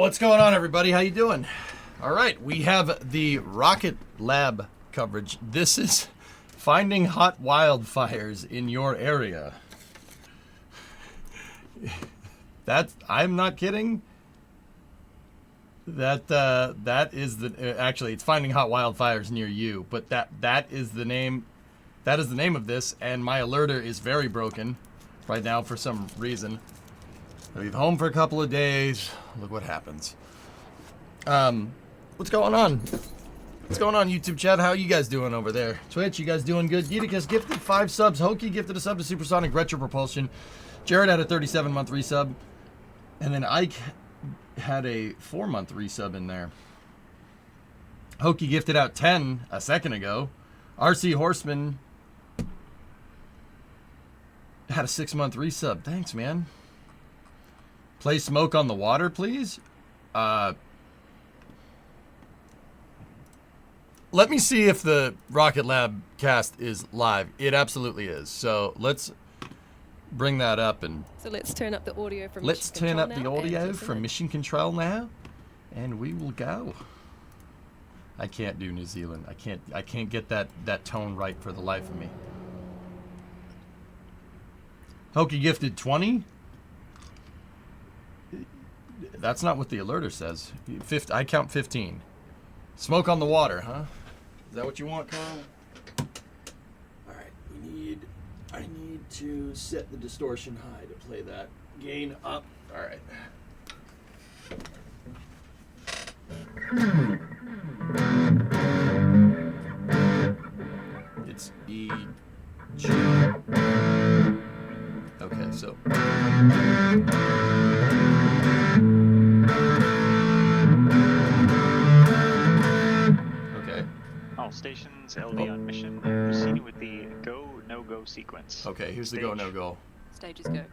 What's going on, everybody? How you doing? All right, we have the RocketLab coverage. This is finding hot wildfires in your area. I'm not kidding. That is the actually it's finding hot wildfires near you, but that is the name. That is the name of this, and my alerter is very broken right now for some reason. I'll be home for a couple of days. Look what happens. What's going on? What's going on, YouTube chat? How you guys doing over there? Twitch, you guys doing good? Yedikas gifted 5 subs. Hokie gifted a sub to Supersonic Retro Propulsion. Jared had a 37-month resub. And then Ike had a 4-month resub in there. Hokie gifted out 10 a second ago. RC Horseman had a 6-month resub. Thanks, man. Play Smoke on the Water, please. Let me see if the RocketLab cast is live. It absolutely is. So let's bring that up and. So let's turn up the audio from. Let's turn up the audio from Mission Control now, and we will go. I can't do New Zealand. I can't get that tone right for the life of me. Hokie gifted 20. That's not what the alerter says. I count 15. Smoke on the Water, huh? Is that what you want, Carl? All right, I need to set the distortion high to play that. Gain up. All right. It's E, G. Okay, so. Okay. All stations, LV on mission, proceeding with the go, no-go sequence. Okay, here's the go, no-go. Stages go.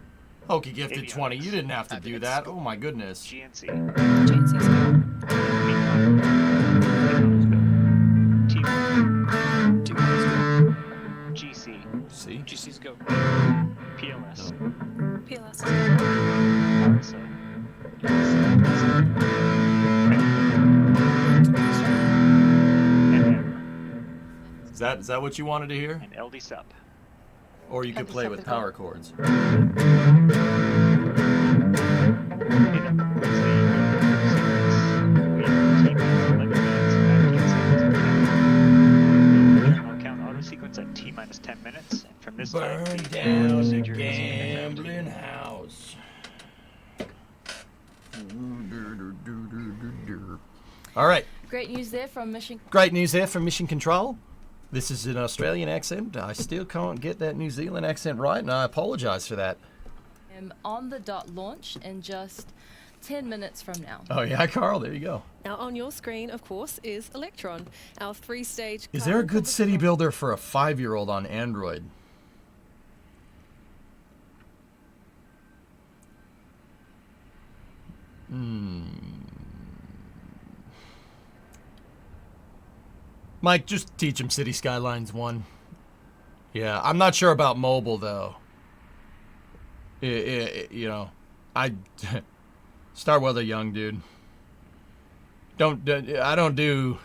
Hokey gifted 20. You didn't have to do that. Oh my goodness. GNC. GNC's go. T1. T1's go. GC. See? GC's go. PLS. PLS. RSO. And Is that what you wanted to hear? an LD sub. Or you could play with power chords. I'll count auto sequence at T-minus 10 minutes, and from this time, Burn the down the procedure is gambling house. All right. Great news there from Mission. Great news there from Mission Control. This is an Australian accent. I still can't get that New Zealand accent right, and I apologize for that. On the dot launch in just 10 minutes from now. Oh, yeah, Carl, there you go. Now on your screen, of course, is Electron, our three-stage... Is there a good city builder for a 5-year-old on Android? Mike, just teach him City Skylines 1. Yeah, I'm not sure about mobile, though. You know, I... Starweather Young, dude. I don't do...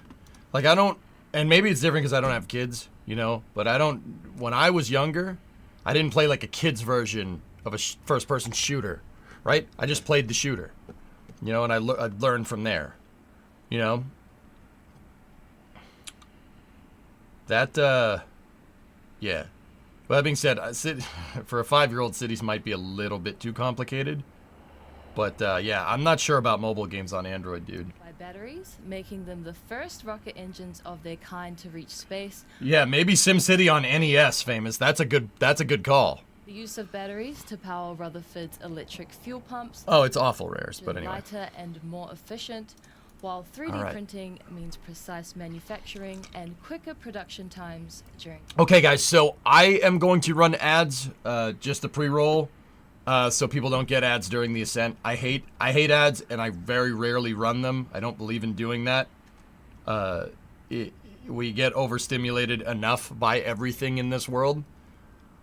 Like, I don't... And maybe it's different because I don't have kids, you know? But I don't... When I was younger, I didn't play, like, a kid's version of a first-person shooter, right? I just played the shooter. You know, and I learned from there. You know? That, yeah. Well, that being said, for a 5-year-old, cities might be a little bit too complicated. But, yeah, I'm not sure about mobile games on Android, dude. By batteries, making them the first rocket engines of their kind to reach space. Yeah, maybe SimCity on NES, famous. That's a good call. The use of batteries to power Rutherford's electric fuel pumps. Oh, it's awful rares, but anyway. Lighter and more efficient, while 3D printing means precise manufacturing and quicker production times during... Okay, guys, so I am going to run ads, just a pre-roll, so people don't get ads during the ascent. I hate ads, and I very rarely run them. I don't believe in doing that. We get overstimulated enough by everything in this world.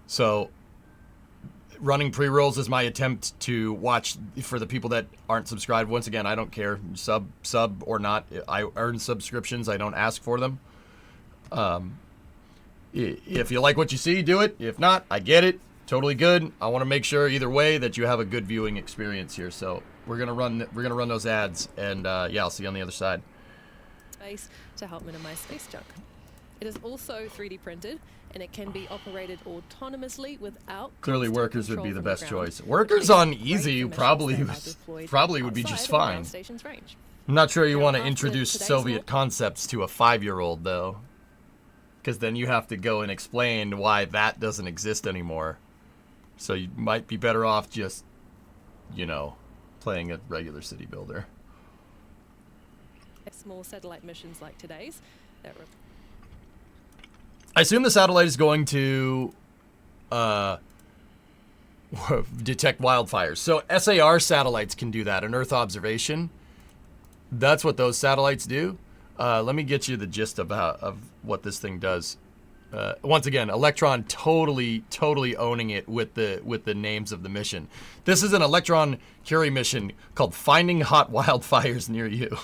So running pre-rolls is my attempt to watch for the people that aren't subscribed. Once again, I don't care, sub or not. I earn subscriptions. I don't ask for them. If you like what you see, do it. If not, I get it. Totally good. I want to make sure either way that you have a good viewing experience here. So we're gonna run those ads, and yeah, I'll see you on the other side. Space to help minimize space junk. It is also 3D printed, and it can be operated autonomously without... Clearly, constant workers would control be the from best ground, choice. which Workers makes on it great easy for missions probably that are deployed would be outside just of the ground fine. station's range. I'm not sure you Now, want to after introduce today's Soviet launch- concepts to a 5-year-old, though. Because then you have to go and explain why that doesn't exist anymore. So you might be better off just, you know, playing a regular city builder. Small satellite missions like today's that I assume the satellite is going to detect wildfires. So SAR satellites can do that, an Earth observation. That's what those satellites do. Let me get you the gist of what this thing does. Once again, Electron totally owning it with the names of the mission. This is an Electron Curie mission called Finding Hot Wildfires Near You.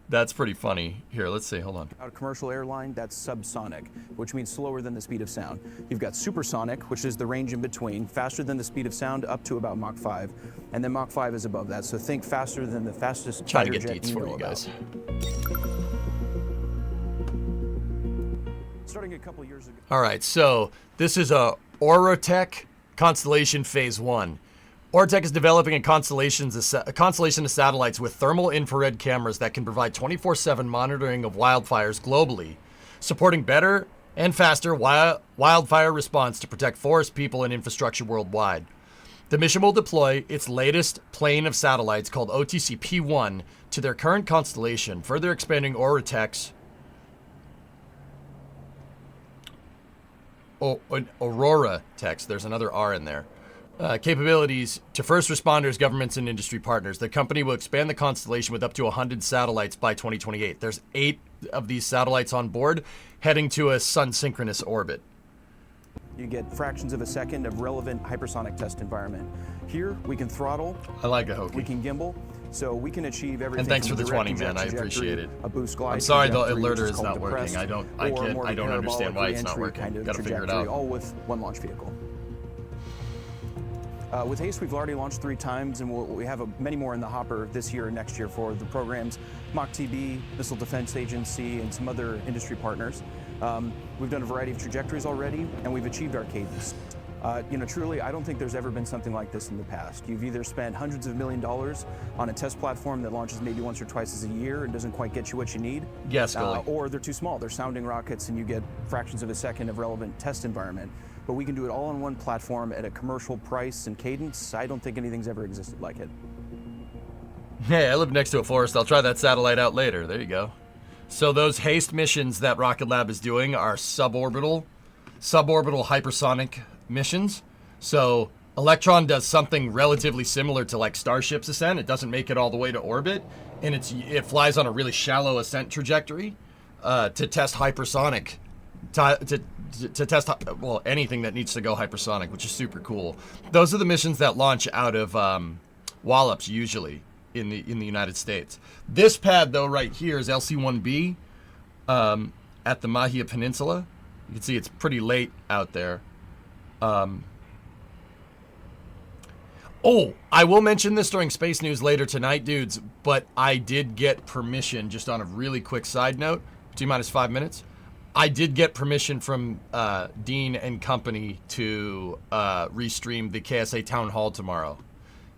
That's pretty funny. Here, let's see. Hold on. A commercial airline, that's subsonic, which means slower than the speed of sound. You've got supersonic, which is the range in between, faster than the speed of sound up to about Mach 5, and then Mach 5 is above that. So think faster than the fastest Trying to fighter get jet deets for know you guys. about. Starting a couple years ago. All right, so this is a Orotech Constellation Phase 1. Orotech is developing a constellation of satellites with thermal infrared cameras that can provide 24/7 monitoring of wildfires globally, supporting better and faster wildfire response to protect forest people and infrastructure worldwide. The mission will deploy its latest plane of satellites called OTC-P1 to their current constellation, further expanding Orotech's an Aurora text. There's another R in there. Capabilities to first responders, governments, and industry partners. The company will expand the constellation with up to 100 satellites by 2028. There's 8 of these satellites on board, heading to a sun-synchronous orbit. You get fractions of a second of relevant hypersonic test environment. Here, we can throttle. I like a hokey. We can gimbal. So we can achieve everything. And thanks for from the direct 20, man. I trajectory, appreciate it. A boost glide I'm sorry the trajectory, which alerter is called not working. depressed, I don't or more of a understand why it's not parabolic working. re-entry kind of Gotta figure it trajectory, out. all with one launch vehicle. With HASTE, we've already launched 3 times, and we have many more in the hopper this year and next year for the programs, MACH-TB, Missile Defense Agency, and some other industry partners. We've done a variety of trajectories already, and we've achieved our cadence. Truly, I don't think there's ever been something like this in the past. You've either spent hundreds of $millions on a test platform that launches maybe once or twice a year and doesn't quite get you what you need. Yes, Scully. Or they're too small. They're sounding rockets, and you get fractions of a second of relevant test environment. But we can do it all on one platform at a commercial price and cadence. I don't think anything's ever existed like it. Hey, I live next to a forest. I'll try that satellite out later. There you go. So those HASTE missions that RocketLab is doing are suborbital hypersonic missions. So Electron does something relatively similar to like Starship's ascent. It doesn't make it all the way to orbit, and it flies on a really shallow ascent trajectory to test hypersonic, to test anything that needs to go hypersonic, which is super cool. Those are the missions that launch out of Wallops usually in the United States. This pad though right here is LC-1B at the Mahia Peninsula. You can see it's pretty late out there. I will mention this during Space News later tonight, dudes, but I did get permission, just on a really quick side note, T-minus 5 minutes. I did get permission from Dean and company to restream the KSA Town Hall tomorrow.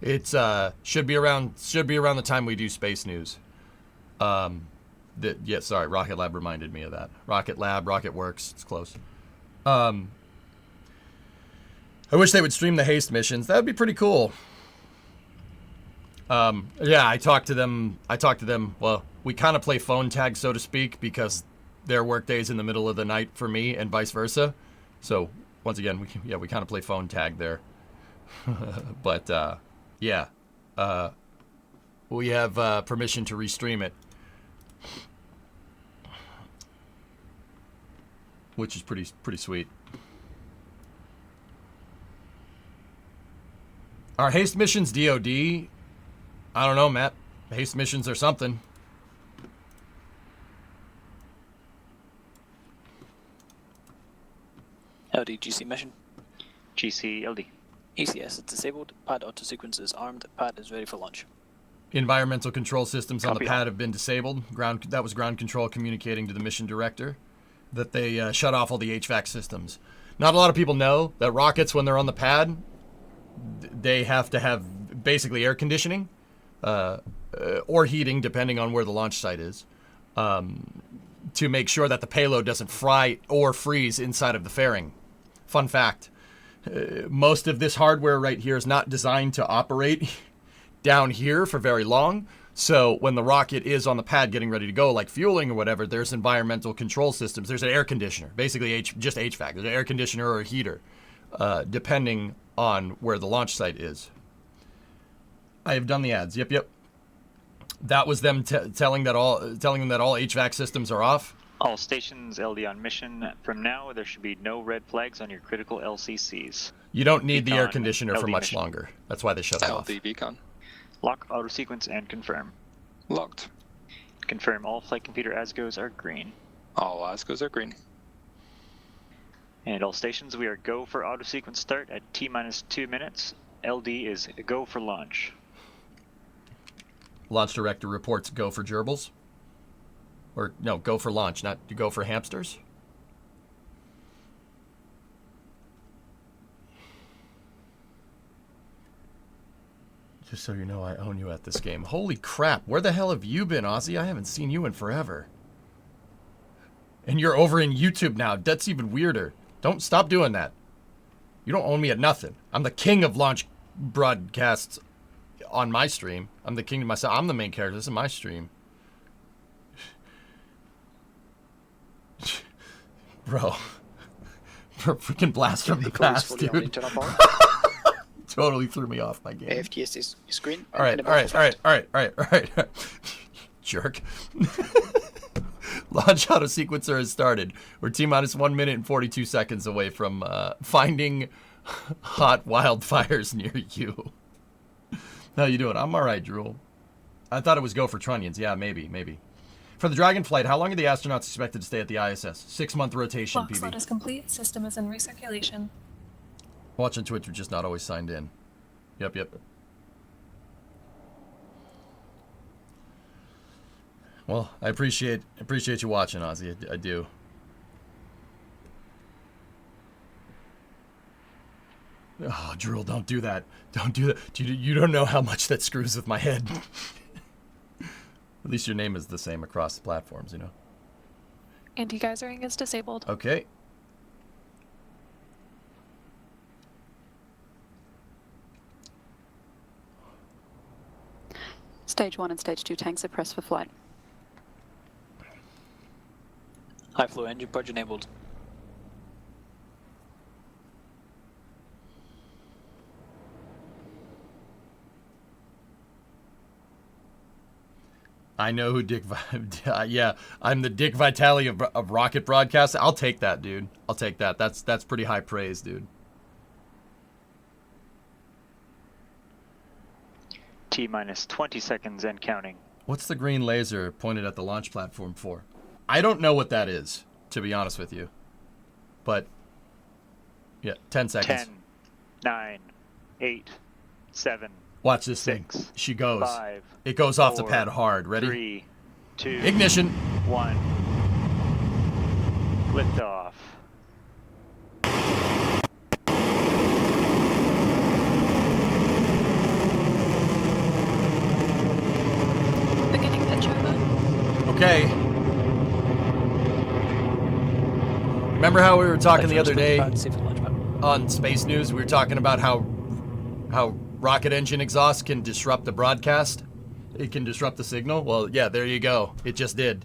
It's should be around the time we do Space News. Sorry, RocketLab reminded me of that. RocketLab, RocketWorks, it's close. I wish they would stream the HASTE missions. That would be pretty cool. Yeah, I talked to them. Well, we kind of play phone tag, so to speak, because their workday's in the middle of the night for me and vice versa. So once again, we kind of play phone tag there. But we have permission to restream it, which is pretty sweet. Are HASTE missions DOD? I don't know, Matt. HASTE missions are something. LD GC mission. GC LD. ECS is disabled. Pad auto sequence is armed. Pad is ready for launch. Environmental control systems on the Copy pad all. have been disabled. That was ground control communicating to the mission director that they shut off all the HVAC systems. Not a lot of people know that rockets, when they're on the pad, they have to have basically air conditioning or heating, depending on where the launch site is, to make sure that the payload doesn't fry or freeze inside of the fairing. Fun fact, most of this hardware right here is not designed to operate down here for very long. So when the rocket is on the pad getting ready to go, like fueling or whatever, there's environmental control systems. There's an air conditioner, basically just HVAC. There's an air conditioner or a heater, depending on where the launch site is. I have done the ads. Yep. That was them telling them that all HVAC systems are off. All stations LD on mission. From now, there should be no red flags on your critical LCCs. You don't need the air Beacon, conditioner for LD much mission. longer. That's why they shut it off. LD beacon. Lock auto sequence and confirm. Locked. Confirm all flight computer ASGOs are green. All ASCOs are green. And all stations, we are go for auto sequence start at T-minus 2 minutes. LD is go for launch. Launch director reports go for gerbils. Or no, go for launch, not go for hamsters. Just so you know, I own you at this game. Holy crap, where the hell have you been, Ozzy? I haven't seen you in forever. And you're over in YouTube now. That's even weirder. Don't stop doing that. You don't own me at nothing. I'm the king of launch broadcasts on my stream. I'm the king of myself. I'm the main character. This is my stream. For a freaking blast from the Vehicle is past, fully on dude. internal power. Totally threw me off my game. AFTS is green. All right. Jerk. Launch auto sequencer has started. We're T-minus 1 minute and 42 seconds away from finding hot wildfires near you. How you doing? I'm all right, Drool. I thought it was go for Trunnions. Yeah, maybe. For the Dragon flight, how long are the astronauts expected to stay at the ISS? 6-month rotation, Clock slot PB. is complete. System is in recirculation. Watching Twitch, we're just not always signed in. Yep. Well, I appreciate you watching, Ozzy. I do. Oh, Drool, don't do that. Don't do that. You don't know how much that screws with my head. At least your name is the same across the platforms, you know. Anti-geysering is disabled. Okay. Stage 1 and Stage 2 tanks are pressed for flight. High flow engine purge enabled. I know who Dick. Yeah, I'm the Dick Vitale of Rocket Broadcast. I'll take that, dude. I'll take that. That's pretty high praise, dude. T-minus 20 seconds and counting. What's the green laser pointed at the launch platform for? I don't know what that is, to be honest with you. But yeah, 10 seconds. 10, 9, 8, 7. Watch this 6, thing. She goes. 5. It goes off the 4, pad hard. Ready? 3, 2. Ignition. 1. Liftoff. Beginning pitch over. Okay. Remember how we were talking the other day on Space News? We were talking about how rocket engine exhaust can disrupt the broadcast. It can disrupt the signal. Well, yeah, there you go. It just did.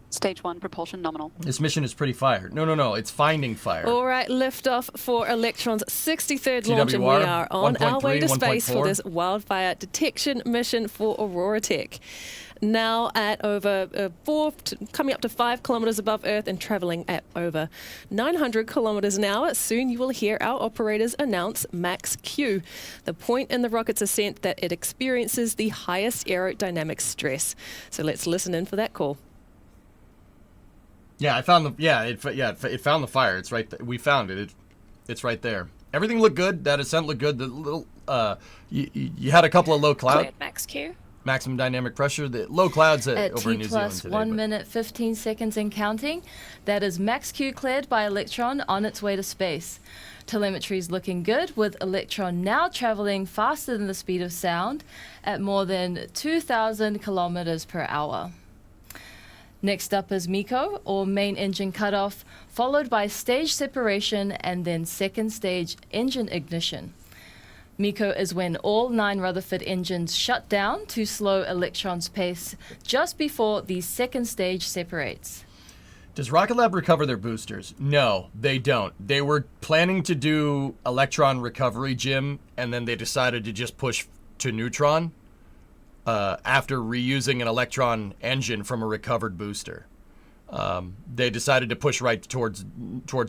Stage 1 propulsion nominal. This mission is pretty fire. No. It's finding fire. All right, liftoff for Electron's 63rd launch, and we TWR, are on our way to 1.3, space for 1.4. this wildfire detection mission for Aurora Tech. Now at over coming up to 5 kilometers above Earth and traveling at over 900 kilometers an hour. Soon you will hear our operators announce Max Q, the point in the rocket's ascent that it experiences the highest aerodynamic stress. So let's listen in for that call. Yeah, I found it found the fire. It's right we found it. It's right there. Everything looked good. That ascent looked good. The little you had a couple of low clouds. Cleared max Q. Maximum dynamic pressure. The low clouds At over in New Zealand T+, today. 1 but- minute 15 seconds and counting. That is Max Q cleared by Electron on its way to space. Telemetry is looking good, with Electron now traveling faster than the speed of sound at more than 2,000 kilometers per hour. Next up is MECO, or main engine cutoff, followed by stage separation and then second stage engine ignition. MECO is when all 9 Rutherford engines shut down to slow Electron's pace just before the second stage separates. Does RocketLab recover their boosters? No, they don't. They were planning to do Electron recovery, Jim, and then they decided to just push to neutron after reusing an Electron engine from a recovered booster. They decided to push right towards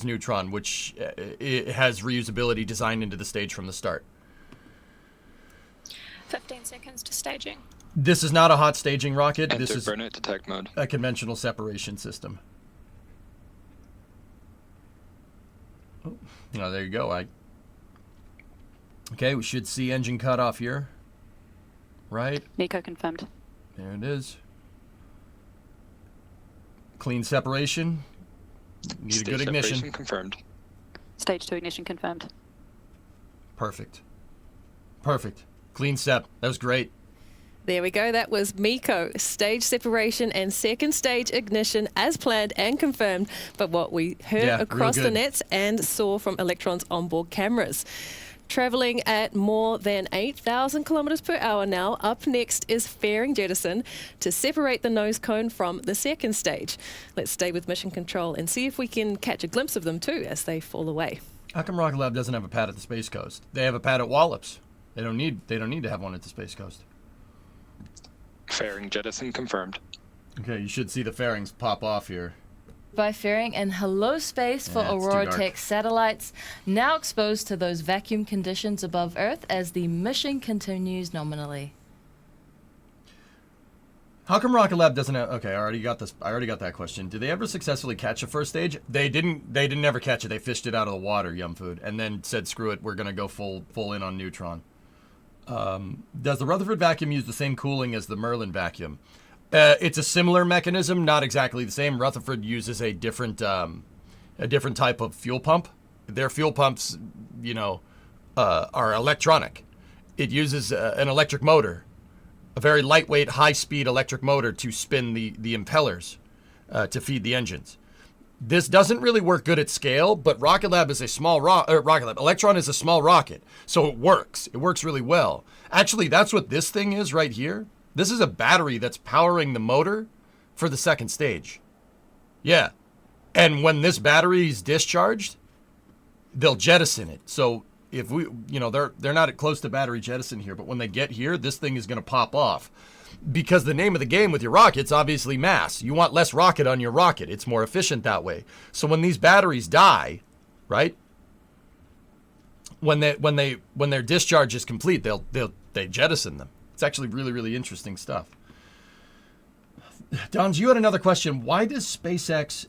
neutron, which it has reusability designed into the stage from the start. 15 seconds to staging. This is not a hot staging rocket. Enter This is burnout detect mode. a conventional separation system. Oh, there you go. Okay, we should see engine cutoff here. Right? MECO confirmed. There it is. Clean separation. Need a good ignition. Separation confirmed. Stage 2 ignition confirmed. Perfect. Clean sep. That was great. There we go. That was MECO, stage separation and second stage ignition as planned and confirmed, but what we heard Yeah, real across the good. nets and saw from Electron's onboard cameras. Traveling at more than 8,000 kilometers per hour now, up next is fairing jettison to separate the nose cone from the second stage. Let's stay with mission control and see if we can catch a glimpse of them too as they fall away. How come RocketLab doesn't have a pad at the Space Coast? They have a pad at Wallops. They don't need to have one at the Space Coast. Fairing jettison confirmed. Okay, you should see the fairings pop off here. By fairing in hello space for Yeah, it's too Aurora dark. Tech satellites, now exposed to those vacuum conditions above Earth as the mission continues nominally. How come RocketLab doesn't have? Okay, I already got that question. Did they ever successfully catch a first stage? They didn't ever catch it. They fished it out of the water, Yum Food, and then said, "Screw it, we're gonna go full in on neutron." Does the Rutherford vacuum use the same cooling as the Merlin vacuum? It's a similar mechanism, not exactly the same. Rutherford uses a different type of fuel pump. Their fuel pumps, are electronic. It uses an electric motor, a very lightweight, high-speed electric motor to spin the impellers to feed the engines. This doesn't really work good at scale, but RocketLab is a small RocketLab. Electron is a small rocket, so it works. It works really well. Actually, that's what this thing is right here. This is a battery that's powering the motor for the second stage. Yeah. And when this battery is discharged, they'll jettison it. So if we, they're not close to battery jettison here, but when they get here, this thing is going to pop off. Because the name of the game with your rocket's obviously mass. You want less rocket on your rocket. It's more efficient that way. So when these batteries die, right? When their discharge is complete, they jettison them. It's actually really, really interesting stuff. Dons, you had another question. Why does SpaceX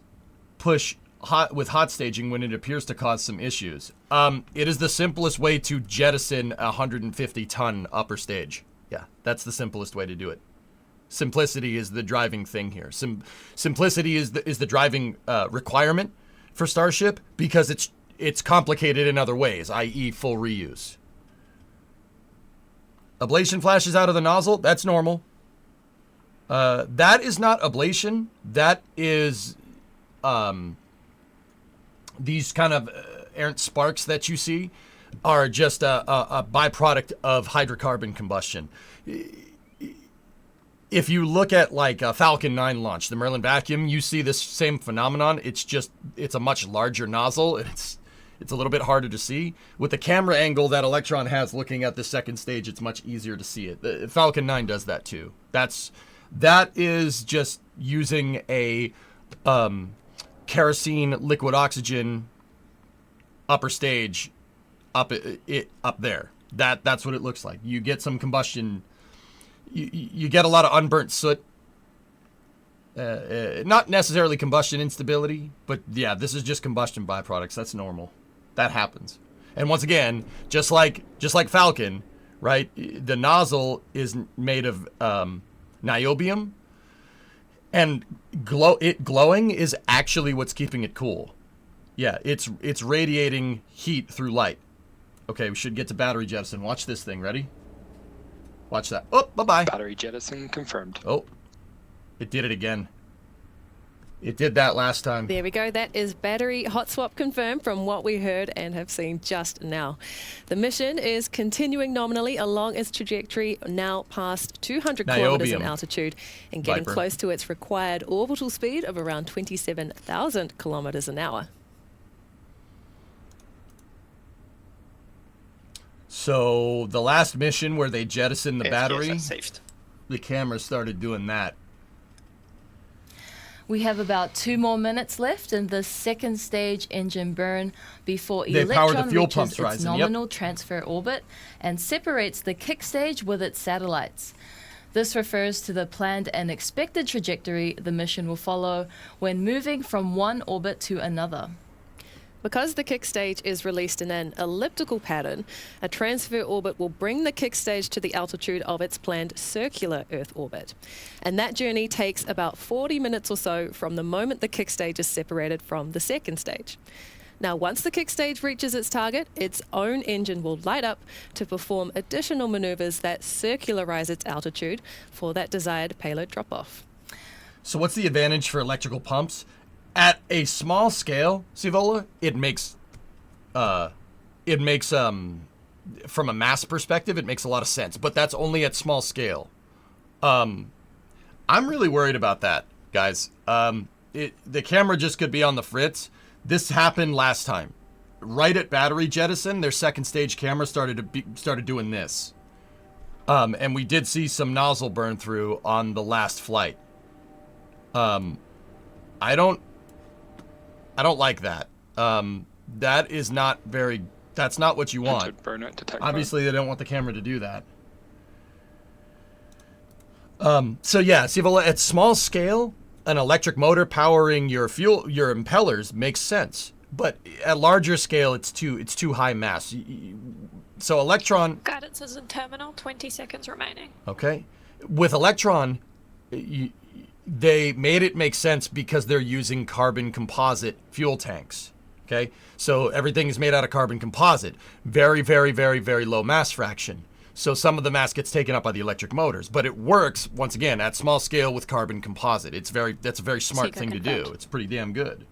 push hot staging when it appears to cause some issues? It is the simplest way to jettison a 150-ton upper stage. Yeah, that's the simplest way to do it. Simplicity is the driving thing here. Simplicity is the driving requirement for Starship because it's complicated in other ways, i.e. full reuse. Ablation flashes out of the nozzle, that's normal. That is not ablation. That is these kind of errant sparks that you see are just a byproduct of hydrocarbon combustion. If you look at like a Falcon 9 launch, the Merlin vacuum, you see this same phenomenon. It's a much larger nozzle. It's a little bit harder to see. With the camera angle that Electron has looking at the second stage, it's much easier to see it. The Falcon 9 does that too. That is just using a kerosene liquid oxygen upper stage up there. That's what it looks like. You get some combustion. You get a lot of unburnt soot. Not necessarily combustion instability, but yeah, this is just combustion byproducts. That's normal. That happens. And once again, just like Falcon, right? The nozzle is made of niobium, and glowing is actually what's keeping it cool. Yeah, it's radiating heat through light. Okay, we should get to battery jettison. Watch this thing. Ready? Watch that. Oh, bye-bye. Battery jettison confirmed. Oh, it did it again. It did that last time. There we go. That is battery hot swap confirmed from what we heard and have seen just now. The mission is continuing nominally along its trajectory, now past 200 kilometers in Niobium. altitude and getting Viper. close to its required orbital speed of around 27,000 kilometers an hour. So the last mission where they jettisoned the battery, Yes, saved. the camera started doing that. We have about 2 more minutes left in the second stage engine burn before They power the Electron fuel reaches pumps its rising, yep. nominal transfer orbit and separates the kick stage with its satellites. This refers to the planned and expected trajectory the mission will follow when moving from one orbit to another. Because the kick stage is released in an elliptical pattern, a transfer orbit will bring the kick stage to the altitude of its planned circular Earth orbit. And that journey takes about 40 minutes or so from the moment the kick stage is separated from the second stage. Now, once the kick stage reaches its target, its own engine will light up to perform additional maneuvers that circularize its altitude for that desired payload drop-off. So what's the advantage for electrical pumps? At a small scale, Sivola, it makes from a mass perspective, it makes a lot of sense. But that's only at small scale. I'm really worried about that, guys. The camera just could be on the fritz. This happened last time. Right at battery jettison, their second stage camera started doing this. And we did see some nozzle burn through on the last flight. I don't like that. That is not very. That's not what you want. Obviously, they don't want the camera to do that. So yeah, see, at small scale, an electric motor powering your impellers makes sense. But at larger scale, it's too high mass. So Electron. Guidance is in terminal. 20 seconds remaining. Okay, with Electron, they made it make sense because they're using carbon composite fuel tanks. Okay, so everything is made out of carbon composite. Very, very, very, very low mass fraction. So some of the mass gets taken up by the electric motors, but it works once again at small scale with carbon composite. That's a very smart thing to do. It's pretty damn good.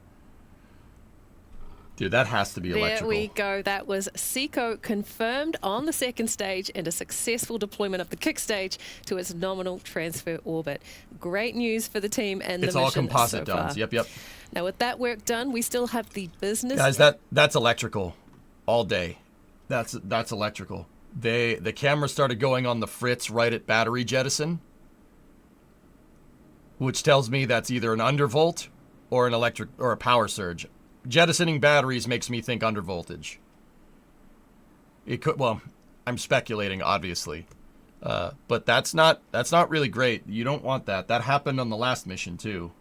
Dude, that has to be electrical. There we go. That was SECO confirmed on the second stage and a successful deployment of the kick stage to its nominal transfer orbit. Great news for the team and the mission. It's all composite so far. domes. Yep. Now, with that work done, we still have the business. Guys, that's electrical all day. That's electrical. The camera started going on the fritz right at battery jettison, which tells me that's either an undervolt or an electric or a power surge. Jettisoning batteries makes me think undervoltage. It could. Well, I'm speculating, obviously, but that's not really great. You don't want that. That happened on the last mission too.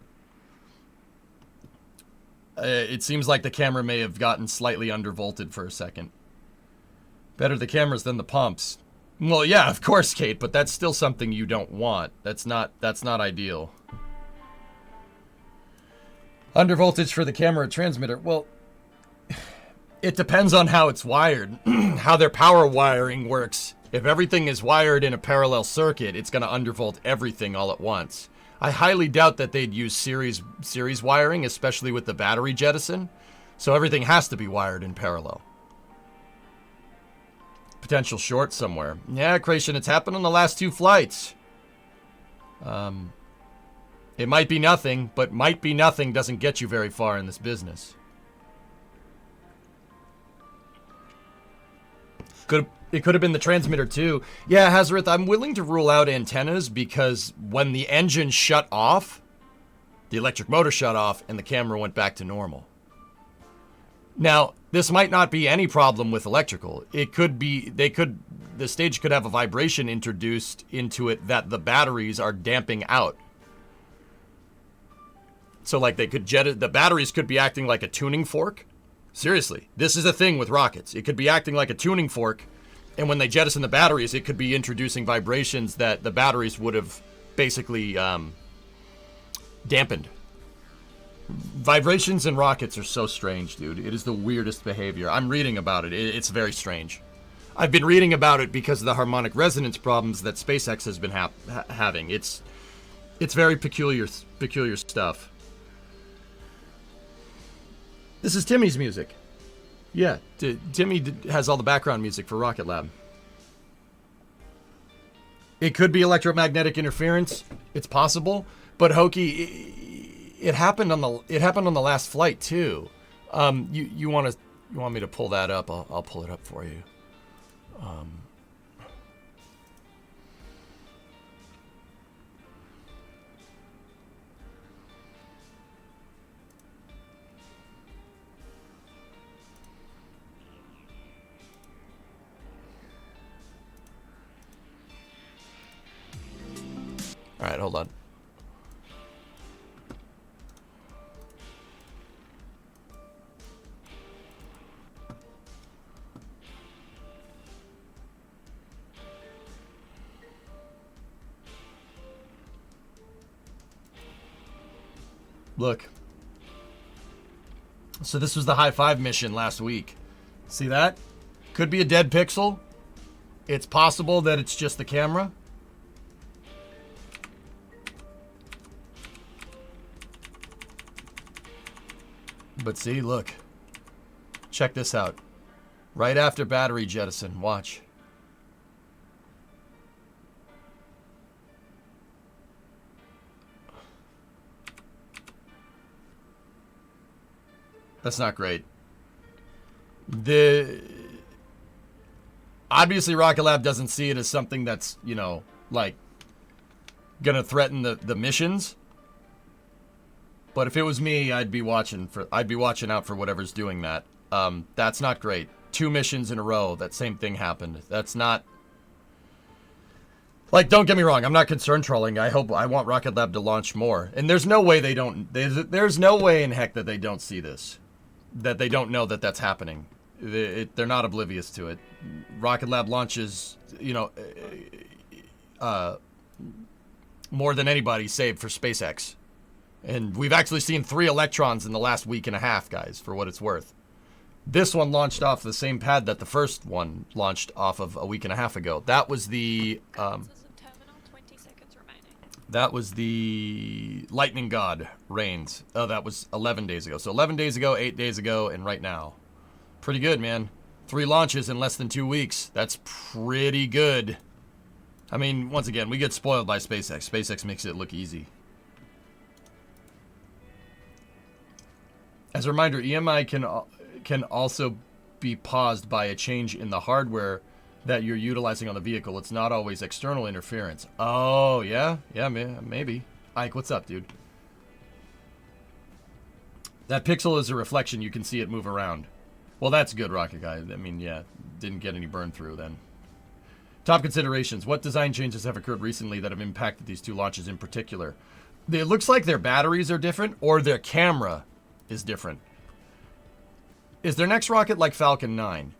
It seems like the camera may have gotten slightly undervolted for a second. Better the cameras than the pumps. Well, yeah, of course, Kate, but that's still something you don't want. That's not ideal. Undervoltage for the camera transmitter. Well, it depends on how it's wired, how their power wiring works. If everything is wired in a parallel circuit, it's going to undervolt everything all at once. I highly doubt that they'd use series wiring, especially with the battery jettison. So everything has to be wired in parallel. Potential short somewhere. Yeah, Creation, it's happened on the last 2 flights. It might be nothing, but might be nothing doesn't get you very far in this business. It could have been the transmitter too. Yeah, Hazareth, I'm willing to rule out antennas because when the engine shut off, the electric motor shut off and the camera went back to normal. Now, this might not be any problem with electrical. It could be, the stage could have a vibration introduced into it that the batteries are damping out. So like the batteries could be acting like a tuning fork. Seriously, this is a thing with rockets. It could be acting like a tuning fork, and when they jettison the batteries, it could be introducing vibrations that the batteries would have basically dampened. Vibrations in rockets are so strange, dude. It is the weirdest behavior. I'm reading about it. It's very strange. I've been reading about it because of the harmonic resonance problems that SpaceX has been having. It's very peculiar stuff. This is Timmy's music. Yeah, Timmy has all the background music for RocketLab. It could be electromagnetic interference. It's possible, but Hokey, it happened on the last flight too. You want me to pull that up? I'll pull it up for you. All right, hold on. Look. So this was the high five mission last week. See that? Could be a dead pixel. It's possible that it's just the camera. But see, look. Check this out. Right after battery jettison. Watch. That's not great. Obviously, RocketLab doesn't see it as something that's, you know, like, gonna threaten the missions. But if it was me, I'd be watching out for whatever's doing that. That's not great. 2 missions in a row, that same thing happened. That's not... Like, don't get me wrong, I'm not concern trolling. I want RocketLab to launch more. And there's no way they don't... There's no way in heck that they don't see this. That they don't know that that's happening. They're not oblivious to it. RocketLab launches, you know, more than anybody save for SpaceX. And we've actually seen 3 Electrons in the last week and a half, guys, for what it's worth. This one launched off the same pad that the first one launched off of a week and a half ago. That was the... That was the Lightning God Reigns. Oh, that was 11 days ago. So 11 days ago, 8 days ago, and right now. Pretty good, man. 3 launches in less than 2 weeks. That's pretty good. I mean, once again, we get spoiled by SpaceX. SpaceX makes it look easy. As a reminder, EMI can also be paused by a change in the hardware that you're utilizing on the vehicle. It's not always external interference. Oh, yeah? Yeah, maybe. Ike, what's up, dude? That pixel is a reflection. You can see it move around. Well, that's good, Rocket Guy. I mean, yeah, didn't get any burn through then. Top considerations. What design changes have occurred recently that have impacted these 2 launches in particular? It looks like their batteries are different, or their camera is different. Is their next rocket like Falcon 9?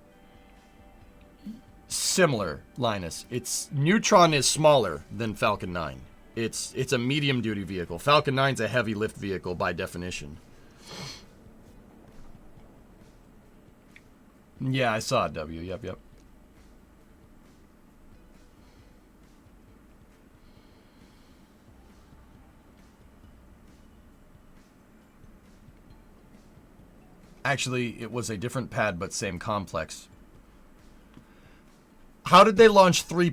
Similar, Linus. Its Neutron is smaller than Falcon 9. It's a medium-duty vehicle. Falcon 9's a heavy lift vehicle by definition. Yeah, I saw it, W. Yep. Actually, it was a different pad, but same complex. How did they launch 3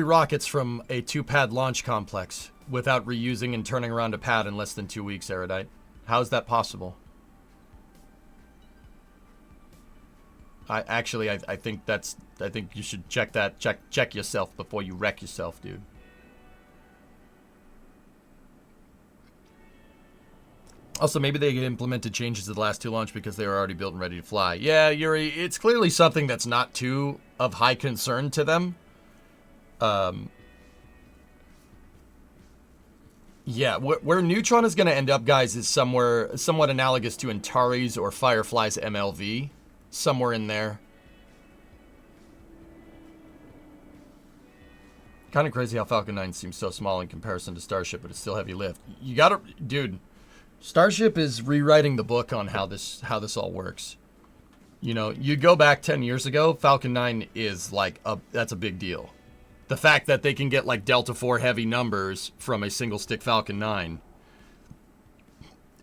rockets from a 2-pad launch complex without reusing and turning around a pad in less than 2 weeks, Erudite? How is that possible? I think you should check that. Check yourself before you wreck yourself, dude. Also, maybe they implemented changes to the last 2 launch because they were already built and ready to fly. Yeah, Yuri, it's clearly something that's not too of high concern to them. Yeah, where Neutron is going to end up, guys, is somewhere somewhat analogous to Antares or Firefly's MLV. Somewhere in there. Kind of crazy how Falcon 9 seems so small in comparison to Starship, but it's still heavy lift. You gotta... Dude... Starship is rewriting the book on how this all works. You know, you go back 10 years ago, Falcon 9 is like that's a big deal. The fact that they can get like Delta 4 heavy numbers from a single stick Falcon 9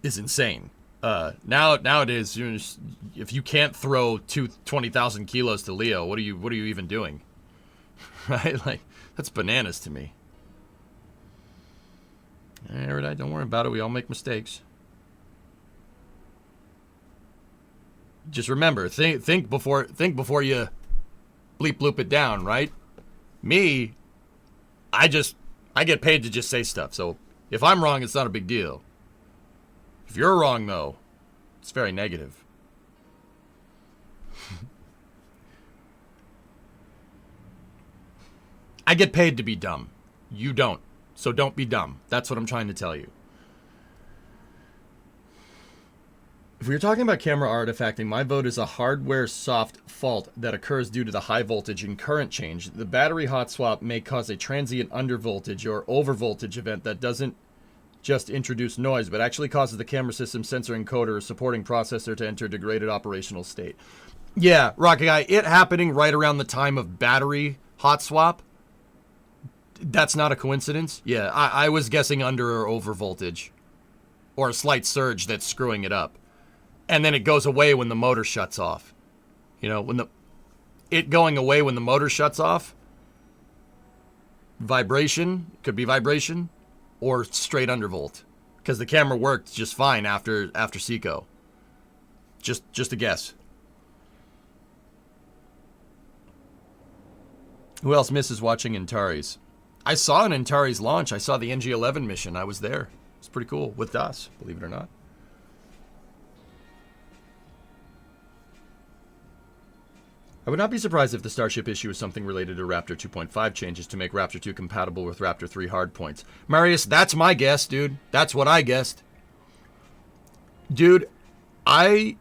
is insane. Nowadays, if you can't throw 20,000 kilos to Leo, what are you even doing? Right? Like, that's bananas to me. Alright, don't worry about it. We all make mistakes. Just remember, think before you bleep bloop it down, right? Me, I get paid to just say stuff. So if I'm wrong, it's not a big deal. If you're wrong, though, it's very negative. I get paid to be dumb. You don't. So don't be dumb. That's what I'm trying to tell you. If we were talking about camera artifacting, my vote is a hardware soft fault that occurs due to the high voltage and current change. The battery hot swap may cause a transient undervoltage or overvoltage event that doesn't just introduce noise, but actually causes the camera system, sensor encoder, or supporting processor to enter degraded operational state. Yeah, Rocket Guy, it happening right around the time of battery hot swap. That's not a coincidence. Yeah, I was guessing under or over voltage. Or a slight surge that's screwing it up. And then it goes away when the motor shuts off. You know, it going away when the motor shuts off. Vibration, could be vibration, or straight undervolt. Because the camera worked just fine after Seco. Just a guess. Who else misses watching Antares? I saw an Antares launch. I saw the NG-11 mission. I was there. It's pretty cool. With DOS, believe it or not. I would not be surprised if the Starship issue is something related to Raptor 2.5 changes to make Raptor 2 compatible with Raptor 3 hardpoints. Marius, that's my guess, dude. That's what I guessed. Dude, I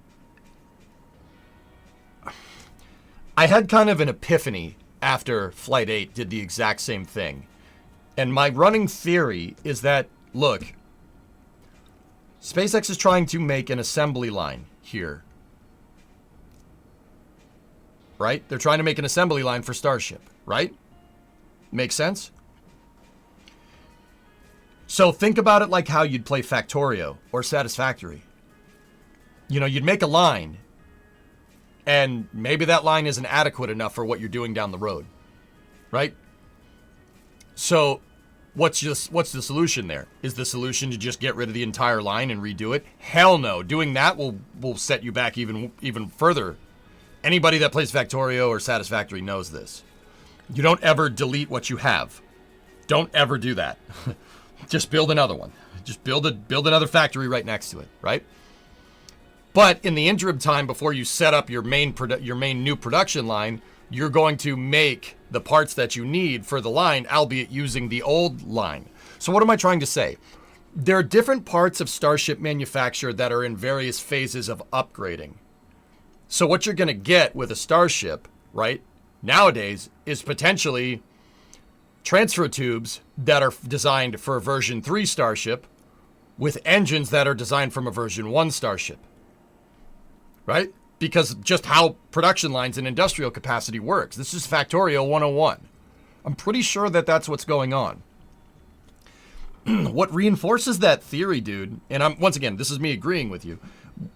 had kind of an epiphany after Flight 8 did the exact same thing. And my running theory is that, look, SpaceX is trying to make an assembly line here. Right? They're trying to make an assembly line for Starship, right? Makes sense? So think about it like how you'd play Factorio or Satisfactory. You know, you'd make a line, and maybe that line isn't adequate enough for what you're doing down the road, right? So what's the solution there? Is the solution to just get rid of the entire line and redo it? Hell no. Doing that will set you back even further. Anybody that plays Factorio or Satisfactory knows this. You don't ever delete what you have. Don't ever do that. Just build another one. Just build another factory right next to it, right? But in the interim time before you set up your main new production line, you're going to make the parts that you need for the line, albeit using the old line. So what am I trying to say? There are different parts of Starship manufacture that are in various phases of upgrading. So what you're going to get with a Starship, right, nowadays is potentially transfer tubes that are designed for a version 3 Starship with engines that are designed from a version 1 Starship, right? Because just how production lines and industrial capacity works. This is Factorio 101. I'm pretty sure that that's what's going on. What reinforces that theory, dude, and once again, this is me agreeing with you.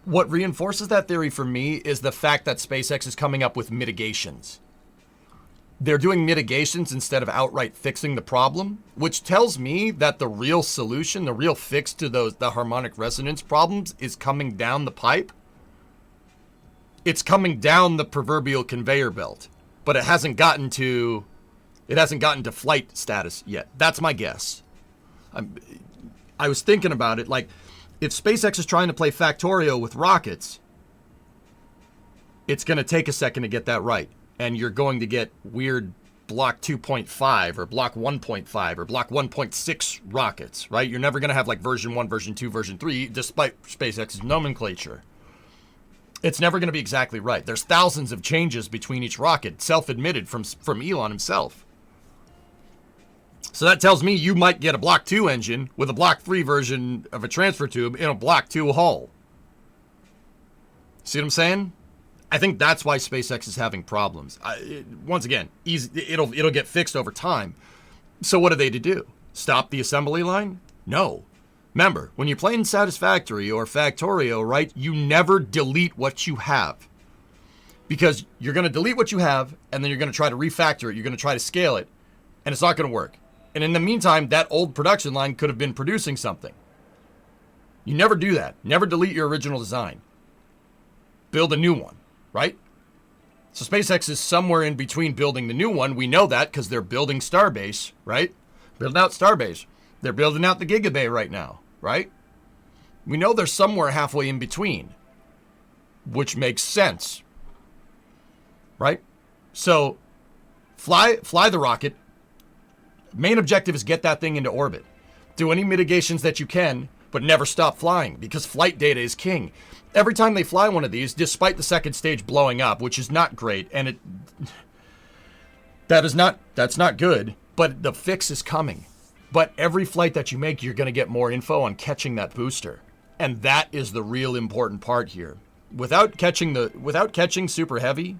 What reinforces that theory for me is the fact that SpaceX is coming up with mitigations. They're doing mitigations instead of outright fixing the problem, which tells me that the real solution, the real fix to the harmonic resonance problems is coming down the pipe. It's coming down the proverbial conveyor belt, but it hasn't gotten to flight status yet. That's my guess. I was thinking about it, like, if SpaceX is trying to play Factorio with rockets, it's going to take a second to get that right. And you're going to get weird Block 2.5 or Block 1.5 or Block 1.6 rockets, right? You're never going to have like version 1, version 2, version 3, despite SpaceX's nomenclature. It's never going to be exactly right. There's thousands of changes between each rocket, self-admitted from Elon himself. So that tells me you might get a Block 2 engine with a Block 3 version of a transfer tube in a Block 2 hull. See what I'm saying? I think that's why SpaceX is having problems. Once again, it'll get fixed over time. So what are they to do? Stop the assembly line? No. Remember, when you're playing Satisfactory or Factorio, right, you never delete what you have. Because you're going to delete what you have, and then you're going to try to refactor it. You're going to try to scale it, and it's not going to work. And in the meantime, that old production line could have been producing something. You never do that. Never delete your original design. Build a new one, right? So SpaceX is somewhere in between building the new one. We know that because they're building Starbase, right? Building out Starbase. They're building out the Gigabay right now, right? We know they're somewhere halfway in between, which makes sense, right? So fly the rocket. Main objective is get that thing into orbit. Do any mitigations that you can, but never stop flying because flight data is king. Every time they fly one of these, despite the second stage blowing up, which is not great, and that's not good, but the fix is coming. But every flight that you make, you're going to get more info on catching that booster. And that is the real important part here. Without catching Super Heavy,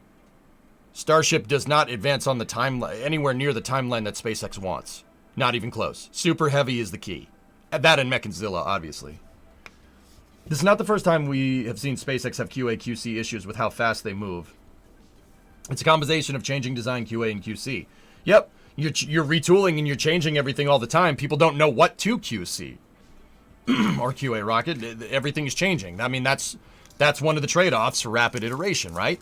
Starship does not advance on the timeline anywhere near the timeline that SpaceX wants. Not even close. Super Heavy is the key. That and Mechanzilla, obviously. This is not the first time we have seen SpaceX have QA/QC issues with how fast they move. It's a combination of changing design, QA, and QC. Yep, you're retooling and you're changing everything all the time. People don't know what to QC or QA, Rocket. Everything is changing. I mean, that's one of the trade-offs for rapid iteration, right?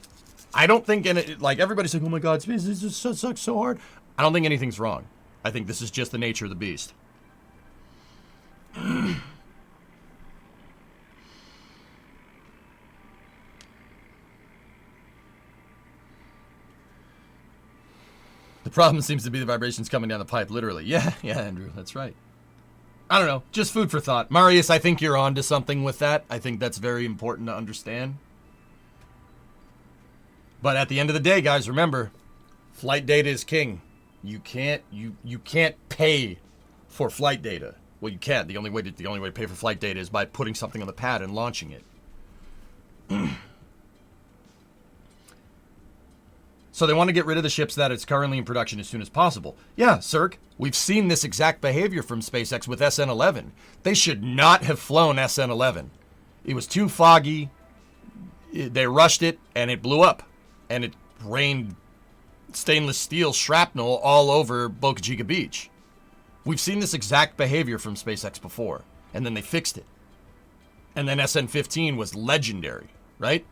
I don't think, like, everybody's like, oh my god, space, this just sucks so hard. I don't think anything's wrong. I think this is just the nature of the beast. The problem seems to be the vibrations coming down the pipe, literally. Yeah, Andrew, that's right. I don't know, just food for thought. Marius, I think you're on to something with that. I think that's very important to understand. But at the end of the day, guys, remember, flight data is king. You can't pay for flight data. Well, you can't. The only way to pay for flight data is by putting something on the pad and launching it. So they want to get rid of the ships that it's currently in production as soon as possible. Yeah, Cirque, we've seen this exact behavior from SpaceX with SN11. They should not have flown SN11. It was too foggy. They rushed it, and it blew up. And it rained stainless steel shrapnel all over Boca Chica Beach. We've seen this exact behavior from SpaceX before, and then they fixed it. And then SN15 was legendary, right?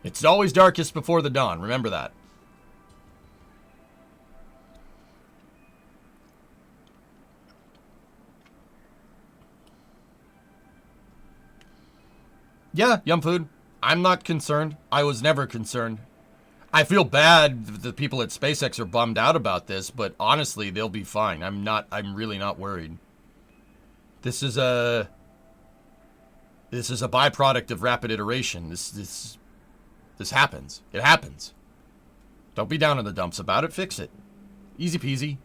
It's always darkest before the dawn. Remember that. Yeah, Yum Food. I'm not concerned. I was never concerned. I feel bad that the people at SpaceX are bummed out about this, but honestly, they'll be fine. I'm really not worried. This is a byproduct of rapid iteration. This happens. It happens. Don't be down in the dumps about it. Fix it. Easy peasy.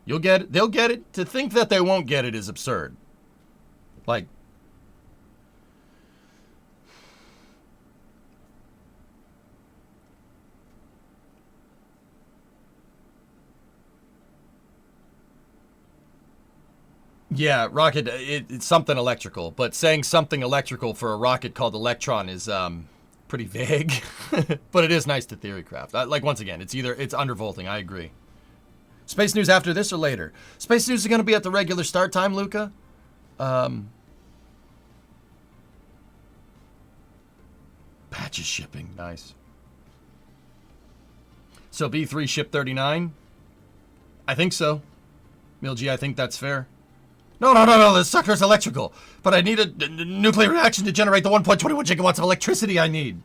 You'll get it. They'll get it. To think that they won't get it is absurd. Like, yeah, rocket, it's something electrical, but saying something electrical for a rocket called Electron is pretty vague, but it is nice to theorycraft. Like, once again, it's undervolting, I agree. Space news after this or later? Space news is going to be at the regular start time, Luca. Patches shipping, nice. So B3 ship 39? I think so. Milg, I think that's fair. No, this sucker's electrical. But I need a nuclear reaction to generate the 1.21 gigawatts of electricity I need.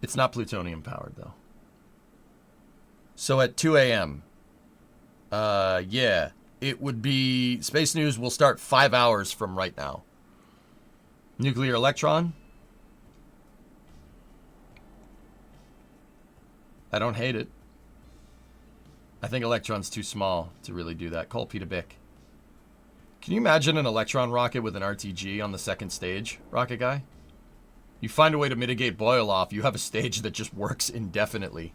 It's not plutonium powered, though. So at 2 a.m. Yeah, it would be... Space News will start 5 hours from right now. Nuclear Electron? I don't hate it. I think Electron's too small to really do that. Call Peter Bick. Can you imagine an Electron rocket with an RTG on the second stage, Rocket Guy? You find a way to mitigate boil off, you have a stage that just works indefinitely.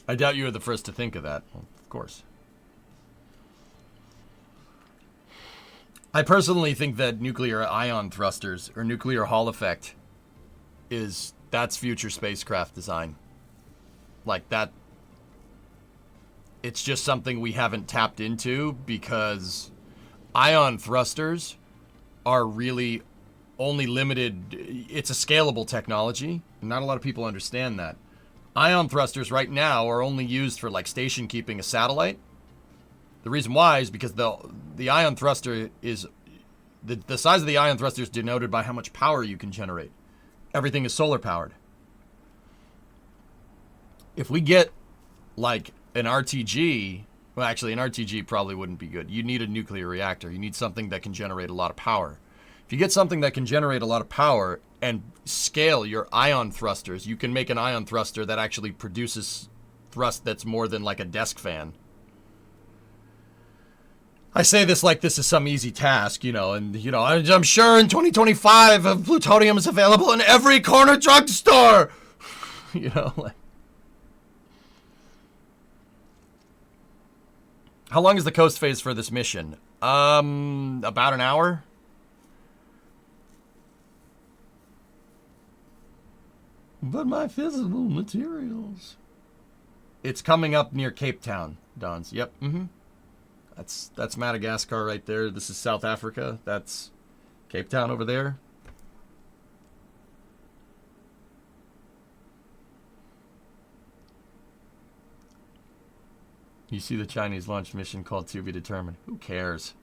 I doubt you were the first to think of that. Well, of course. I personally think that nuclear ion thrusters or nuclear Hall effect that's future spacecraft design. Like that. It's just something we haven't tapped into because ion thrusters are really only limited. It's a scalable technology. Not a lot of people understand that. Ion thrusters right now are only used for like station keeping a satellite. The reason why is because the ion thruster is the size of the ion thruster is denoted by how much power you can generate. Everything is solar powered. If we get like an RTG, well, actually an RTG probably wouldn't be good. You need a nuclear reactor. You need something that can generate a lot of power. If you get something that can generate a lot of power and scale your ion thrusters, you can make an ion thruster that actually produces thrust that's more than like a desk fan. I say this like this is some easy task, you know, and, you know, I'm sure in 2025 plutonium is available in every corner drugstore. You know, like. How long is the coast phase for this mission? About an hour. But my physical materials. It's coming up near Cape Town, Dons. Yep. Mm-hmm. That's Madagascar right there. This is South Africa. That's Cape Town over there. You see the Chinese launch mission called to be determined. Who cares?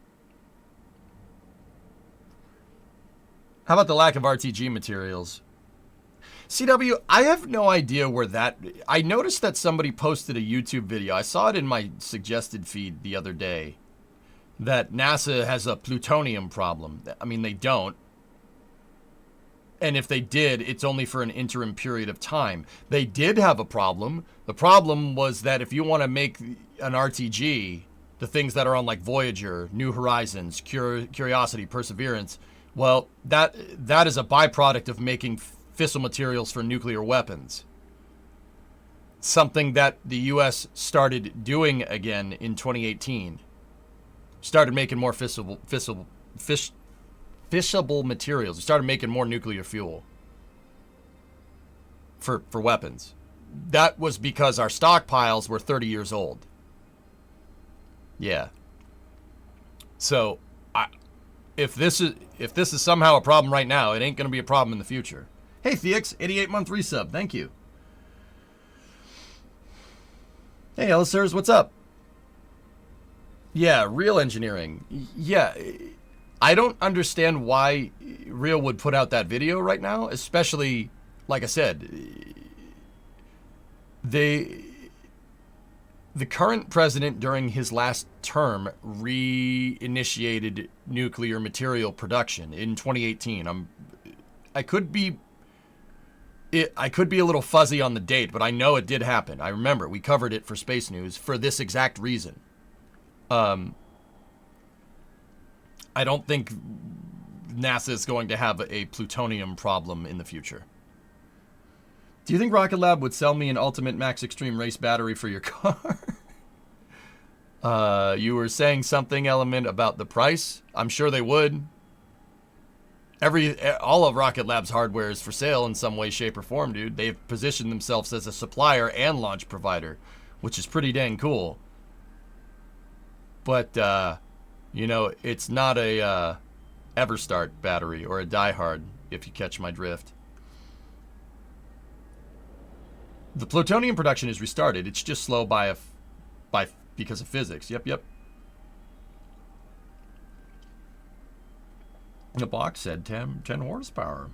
How about the lack of RTG materials? CW, I have no idea where that... I noticed that somebody posted a YouTube video. I saw it in my suggested feed the other day. That NASA has a plutonium problem. I mean, they don't. And if they did, it's only for an interim period of time. They did have a problem. The problem was that if you want to make an RTG, the things that are on like Voyager, New Horizons, Curiosity, Perseverance, well, that is a byproduct of making fissile materials for nuclear weapons. Something that the U.S. started doing again in 2018. Started making more fissile materials. We started making more nuclear fuel for weapons. That was because our stockpiles were 30 years old. Yeah. So, if this is somehow a problem right now, it ain't going to be a problem in the future. Hey, Theix, 88-month resub. Thank you. Hey, Elisers, what's up? Yeah, Real Engineering. Yeah, I don't understand why Real would put out that video right now, especially, like I said, the current president during his last term reinitiated nuclear material production in 2018. I could be a little fuzzy on the date, but I know it did happen. I remember we covered it for Space News for this exact reason. I don't think NASA is going to have a plutonium problem in the future. Do you think RocketLab would sell me an Ultimate Max Extreme Race battery for your car? You were saying something, Element, about the price. I'm sure they would. All of RocketLab's hardware is for sale in some way, shape, or form, dude. They've positioned themselves as a supplier and launch provider, which is pretty dang cool. But, you know, it's not a Everstart battery or a diehard, if you catch my drift. The plutonium production is restarted. It's just slow because of physics. Yep. The box said 10 horsepower.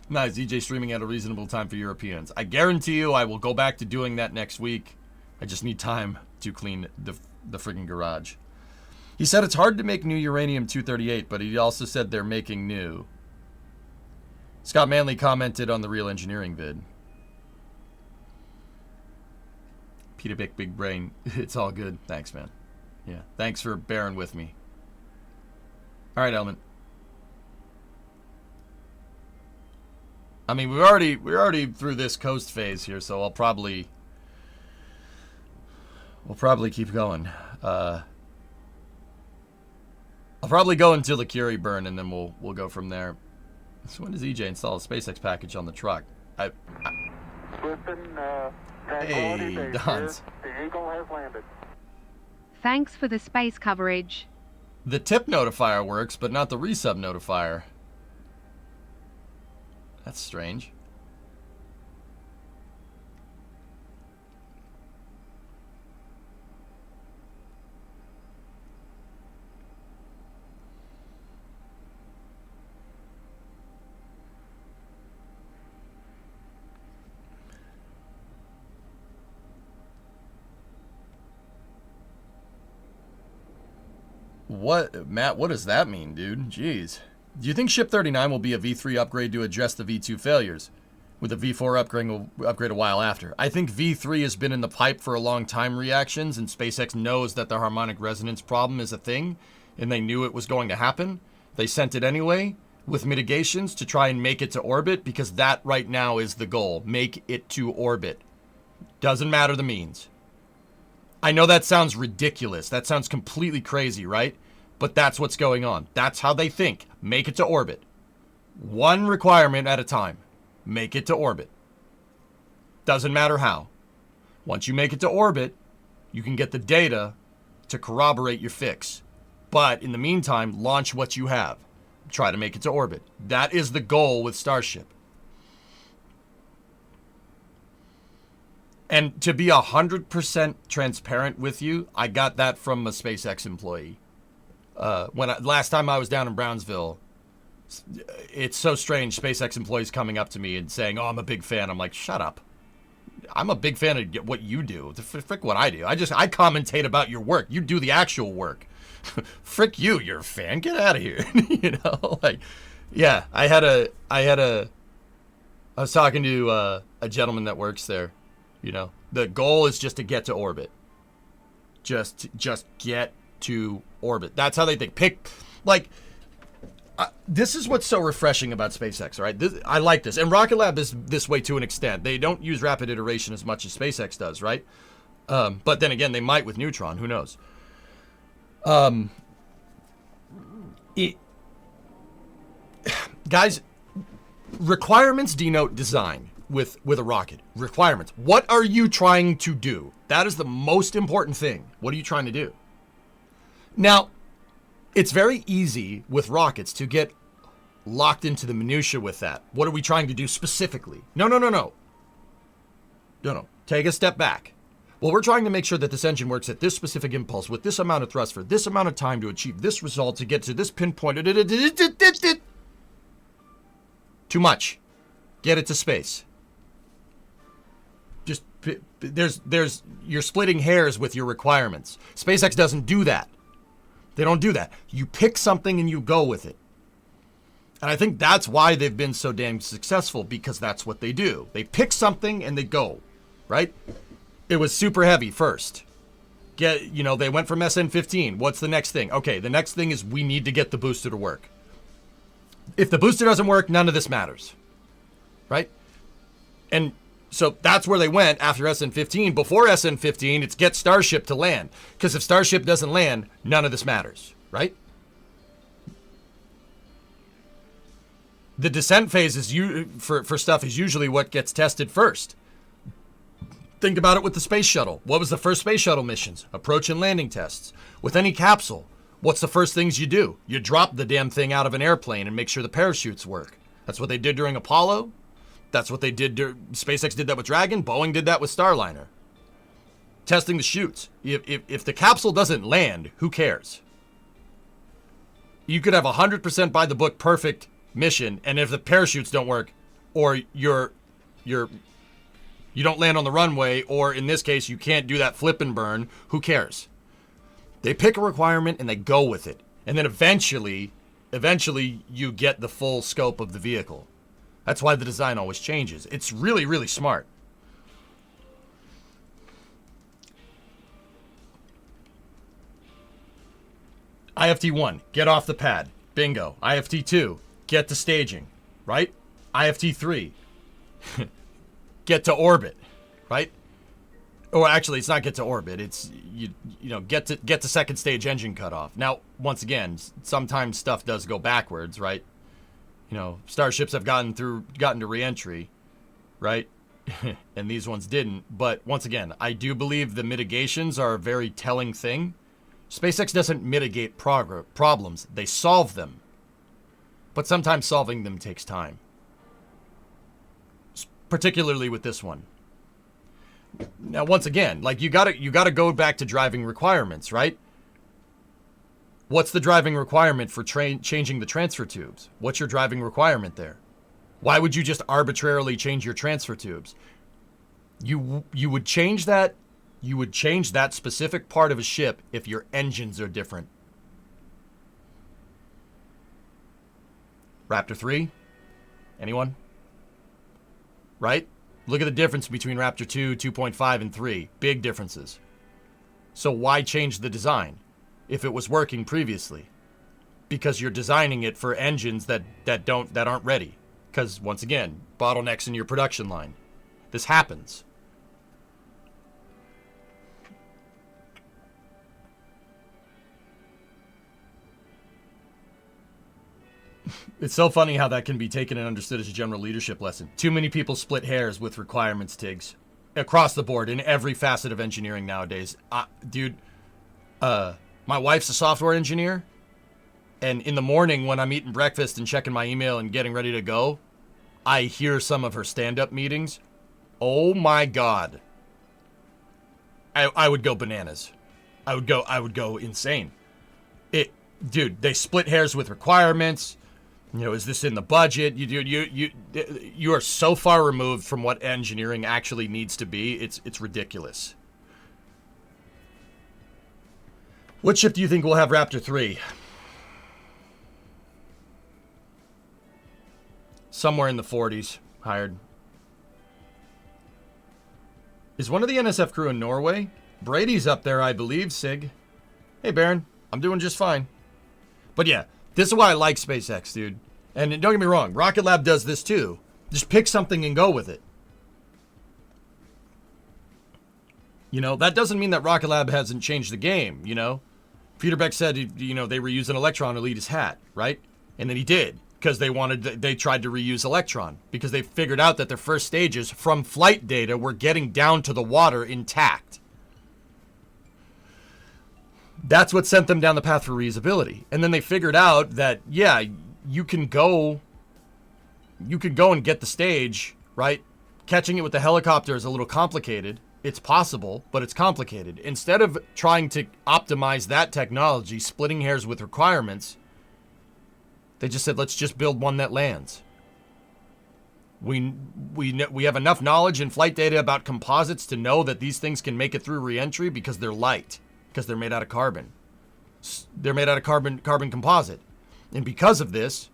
Nice. EJ streaming at a reasonable time for Europeans. I guarantee you I will go back to doing that next week. I just need time to clean the friggin' garage. He said it's hard to make new uranium-238, but he also said they're making new. Scott Manley commented on the Real Engineering vid. Peter Big Brain. It's all good. Thanks, man. Yeah. Thanks for bearing with me. All right, Element. I mean, we're already through this coast phase here, so we'll probably keep going. I'll probably go until the Curie burn, and then we'll go from there. So when does EJ install a SpaceX package on the truck? Hey, Dons. The Eagle has landed. Thanks for the space coverage. The tip notifier works, but not the resub notifier. That's strange. What, Matt, what does that mean, dude? Jeez. Do you think Ship 39 will be a V3 upgrade to address the V2 failures, with a V4 upgrade a while after? I think V3 has been in the pipe for a long time, reactions, and SpaceX knows that the harmonic resonance problem is a thing, and they knew it was going to happen. They sent it anyway, with mitigations, to try and make it to orbit, because that right now is the goal. Make it to orbit. Doesn't matter the means. I know that sounds ridiculous. That sounds completely crazy, right? But that's what's going on. That's how they think. Make it to orbit. One requirement at a time. Make it to orbit. Doesn't matter how. Once you make it to orbit, you can get the data to corroborate your fix. But in the meantime, launch what you have. Try to make it to orbit. That is the goal with Starship. And to be 100% transparent with you, I got that from a SpaceX employee. Last time I was down in Brownsville, it's so strange, SpaceX employees coming up to me and saying, "Oh, I'm a big fan." I'm like, shut up. I'm a big fan of what you do. Frick what I do. I commentate about your work. You do the actual work. Frick you, you're a fan. Get out of here. You know, like, yeah, I was talking to a gentleman that works there. You know, the goal is just to get to orbit. Just get to orbit. That's how they think. This is what's so refreshing about SpaceX, right? I like this. And RocketLab is this way to an extent. They don't use rapid iteration as much as SpaceX does, right? But then again, they might with Neutron. Who knows? Guys, requirements denote design with a rocket. Requirements. What are you trying to do? That is the most important thing. What are you trying to do? Now, it's very easy with rockets to get locked into the minutia with that. What are we trying to do specifically? No. Take a step back. Well, we're trying to make sure that this engine works at this specific impulse with this amount of thrust for this amount of time to achieve this result to get to this pinpoint. Too much. Get it to space. Just you're splitting hairs with your requirements. SpaceX doesn't do that. They don't do that. You pick something and you go with it. And I think that's why they've been so damn successful, because that's what they do. They pick something and they go, right? It was super heavy first. They went from SN15. What's the next thing? Okay, the next thing is we need to get the booster to work. If the booster doesn't work, none of this matters, right? And so that's where they went after SN15. Before SN15, it's get Starship to land. Because if Starship doesn't land, none of this matters, right? The descent phase for stuff is usually what gets tested first. Think about it with the space shuttle. What was the first space shuttle missions? Approach and landing tests. With any capsule, what's the first things you do? You drop the damn thing out of an airplane and make sure the parachutes work. That's what they did during Apollo. That's what they did. SpaceX did that with Dragon. Boeing did that with Starliner. Testing the chutes. If the capsule doesn't land, who cares? You could have 100% by the book perfect mission, and if the parachutes don't work, or you don't land on the runway, or in this case, you can't do that flip and burn, who cares? They pick a requirement and they go with it. And then eventually you get the full scope of the vehicle. That's why the design always changes. It's really, really smart. IFT1, get off the pad. Bingo. IFT2, get to staging, right? IFT3, get to orbit, right? Or actually, it's not get to orbit. It's get to second stage engine cutoff. Now, once again, sometimes stuff does go backwards, right? Starships have gotten to reentry, right? And these ones didn't. But once again, I do believe the mitigations are a very telling thing. SpaceX doesn't mitigate problems. They solve them. But sometimes solving them takes time. Particularly with this one. Now, once again, you gotta go back to driving requirements, right? What's the driving requirement for changing the transfer tubes? What's your driving requirement there? Why would you just arbitrarily change your transfer tubes? You would change that. You would change that specific part of a ship if your engines are different. Raptor 3? Anyone? Right? Look at the difference between Raptor 2, 2.5, and 3. Big differences. So why change the design if it was working previously? Because you're designing it for engines that aren't ready. Because, once again, bottlenecks in your production line. This happens. It's so funny how that can be taken and understood as a general leadership lesson. Too many people split hairs with requirements, Tiggs. Across the board, in every facet of engineering nowadays. Dude, my wife's a software engineer. And in the morning when I'm eating breakfast and checking my email and getting ready to go, I hear some of her stand-up meetings. Oh my God. I would go bananas. I would go insane. Dude, they split hairs with requirements. You know, is this in the budget? You are so far removed from what engineering actually needs to be. It's ridiculous. What ship do you think will have Raptor 3? Somewhere in the 40s, hired. Is one of the NSF crew in Norway? Brady's up there, I believe, Sig. Hey, Baron. I'm doing just fine. But yeah, this is why I like SpaceX, dude. And don't get me wrong, RocketLab does this too. Just pick something and go with it. You know, that doesn't mean that RocketLab hasn't changed the game, you know? Peter Beck said, you know, they reused an Electron to lead his hat, right? And then he did. Because they tried to reuse Electron. Because they figured out that their first stages from flight data were getting down to the water intact. That's what sent them down the path for reusability. And then they figured out that, yeah, you can go and get the stage, right? Catching it with the helicopter is a little complicated. It's possible, but it's complicated. Instead of trying to optimize that technology, splitting hairs with requirements, they just said, let's just build one that lands. We have enough knowledge and flight data about composites to know that these things can make it through reentry because they're light, because they're made out of carbon. They're made out of carbon composite. And because of this,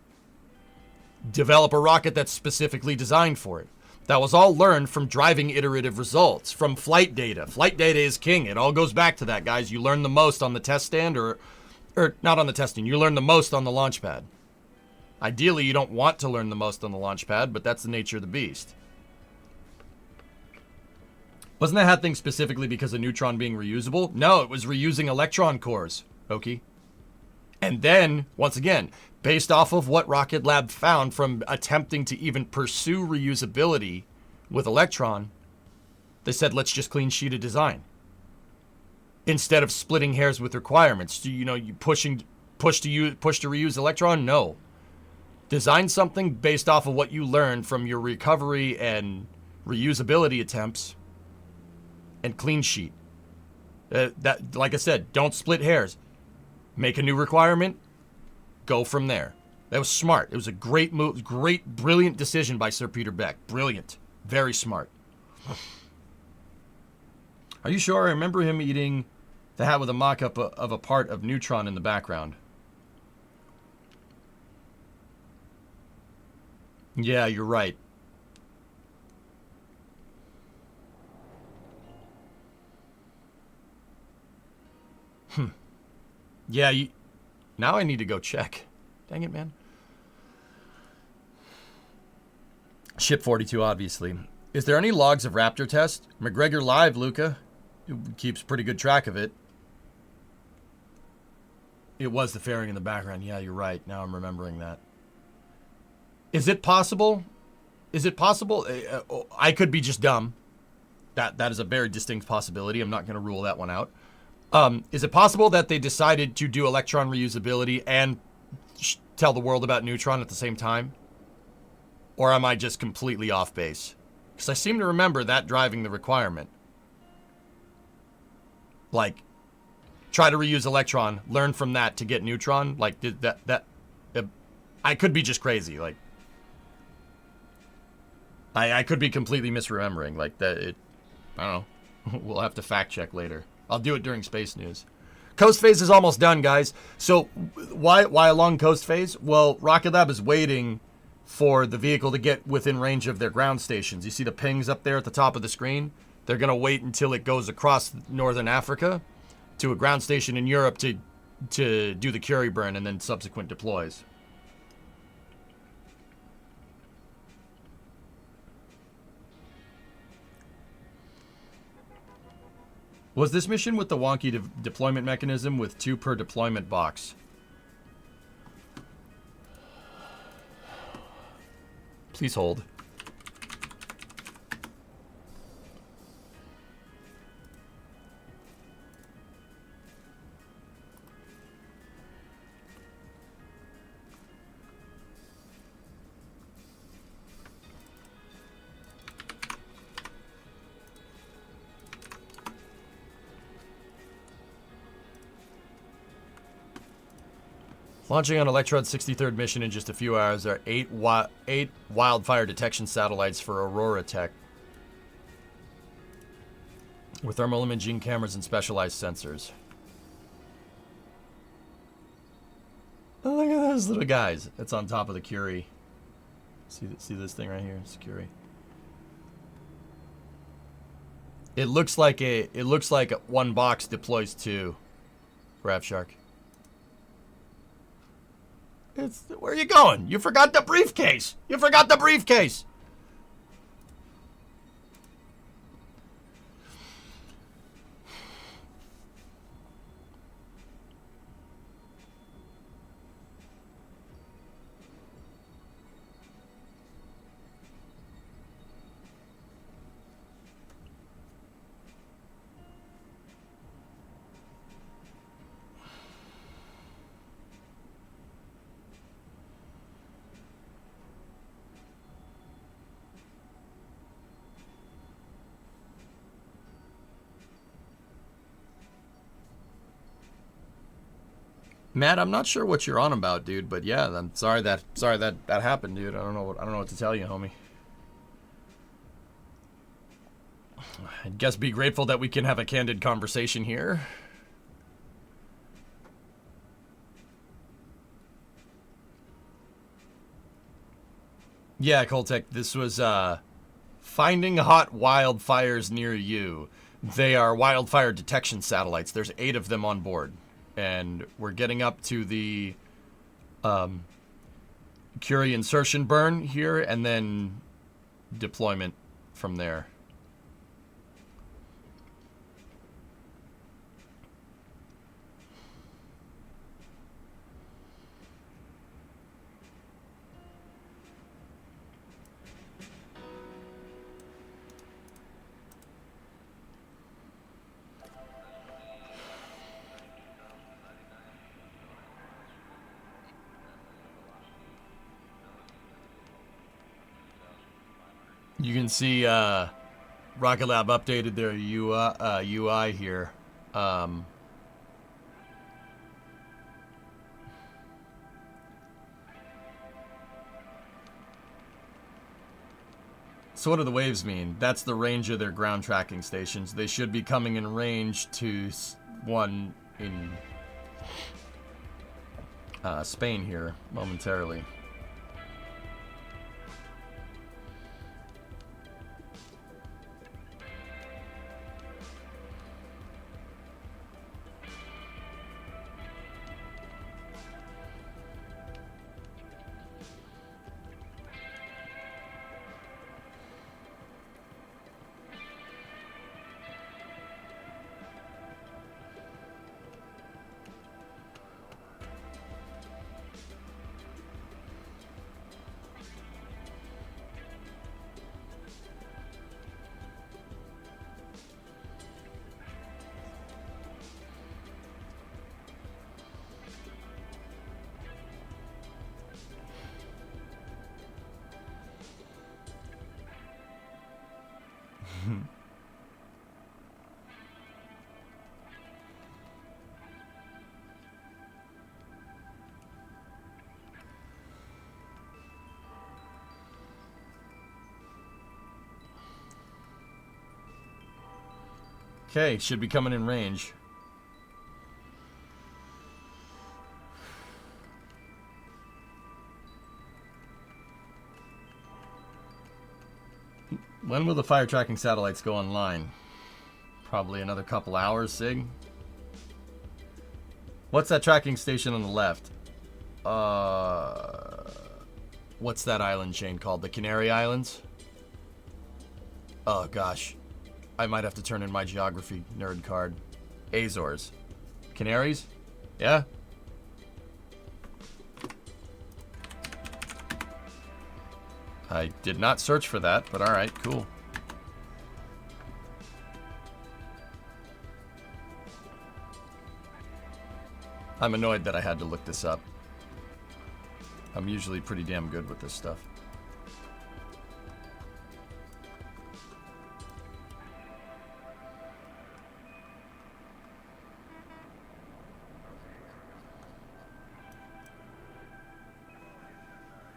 develop a rocket that's specifically designed for it. That was all learned from driving iterative results, from flight data. Flight data is king. It all goes back to that, guys. You learn the most on the test stand or not on the testing. You learn the most on the launch pad. Ideally, you don't want to learn the most on the launch pad, but that's the nature of the beast. Wasn't that thing specifically because of Neutron being reusable? No, it was reusing Electron cores, Okie. And then, once again, based off of what RocketLab found from attempting to even pursue reusability with Electron, they said, let's just clean sheet a design. Instead of splitting hairs with requirements. You know, you push to reuse Electron? No. Design something based off of what you learned from your recovery and reusability attempts and clean sheet. That, like I said, don't split hairs. Make a new requirement, go from there. That was smart. It was a great move, brilliant decision by Sir Peter Beck. Brilliant. Very smart. Are you sure? I remember him eating the hat with a mock-up of a part of Neutron in the background. Yeah, you're right. Yeah, now I need to go check. Dang it, man. Ship 42, obviously. Is there any logs of Raptor test? McGregor Live, Luca. It keeps pretty good track of it. It was the fairing in the background. Yeah, you're right. Now I'm remembering that. Is it possible? Is it possible? I could be just dumb. That is a very distinct possibility. I'm not going to rule that one out. Is it possible that they decided to do Electron reusability and tell the world about Neutron at the same time? Or am I just completely off base? Because I seem to remember that driving the requirement. Like, try to reuse Electron, learn from that to get Neutron. Like, did I could be just crazy. Like, I could be completely misremembering. Like, I don't know. We'll have to fact check later. I'll do it during Space News. Coast phase is almost done, guys. So why a long coast phase? Well, RocketLab is waiting for the vehicle to get within range of their ground stations. You see the pings up there at the top of the screen? They're going to wait until it goes across northern Africa to a ground station in Europe to do the Curie burn and then subsequent deploys. Was this mission with the wonky deployment mechanism with 2 per deployment box? Please hold. Launching on Electron's 63rd mission in just a few hours are 8 wildfire detection satellites for Aurora Tech, with thermal imaging cameras and specialized sensors. Oh, look at those little guys. It's on top of the Curie. See this thing right here? It's Curie. It looks like one box deploys 2. Grab Shark. Where are you going? You forgot the briefcase. You forgot the briefcase. Matt, I'm not sure what you're on about, dude, but yeah, I'm sorry that happened, dude. I don't know what to tell you, homie. I guess be grateful that we can have a candid conversation here. Yeah, Coltec, this was finding hot wildfires near you. They are wildfire detection satellites. There's 8 of them on board. And we're getting up to the Curie insertion burn here, and then deployment from there. You can see RocketLab updated their UI here. So what do the waves mean? That's the range of their ground tracking stations. They should be coming in range to one in Spain here momentarily. Okay, should be coming in range. When will the fire tracking satellites go online? Probably another couple hours, Sig. What's that tracking station on the left? What's that island chain called? The Canary Islands? Oh, gosh. I might have to turn in my geography nerd card. Azores. Canaries? Yeah? I did not search for that, but alright, cool. I'm annoyed that I had to look this up. I'm usually pretty damn good with this stuff.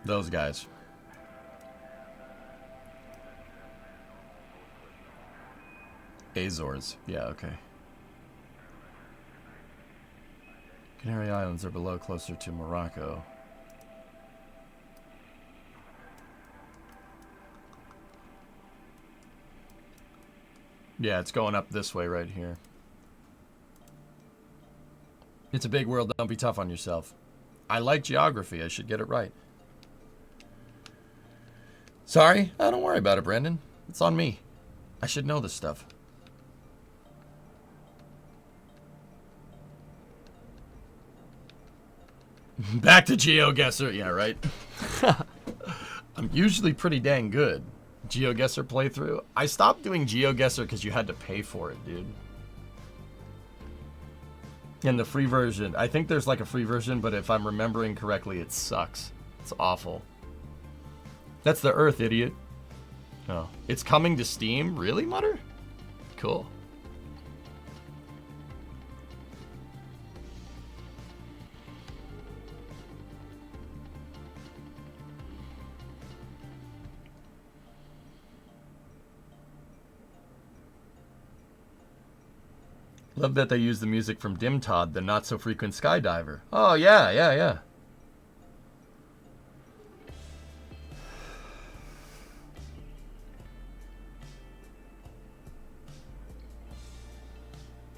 Those guys. Azores. Yeah, okay. Canary Islands are below, closer to Morocco. Yeah, it's going up this way right here. It's a big world, don't be tough on yourself. I like geography, I should get it right. Sorry? Oh, don't worry about it, Brandon. It's on me. I should know this stuff. Back to GeoGuessr. Yeah, right. I'm usually pretty dang good. GeoGuessr playthrough. I stopped doing GeoGuessr because you had to pay for it, dude. And the free version. I think there's like a free version, but if I'm remembering correctly, it sucks. It's awful. That's the Earth, idiot. Oh. It's coming to Steam? Really, Mutter? Cool. Love that they use the music from Dim Todd, the not-so-frequent skydiver. Oh, yeah, yeah, yeah.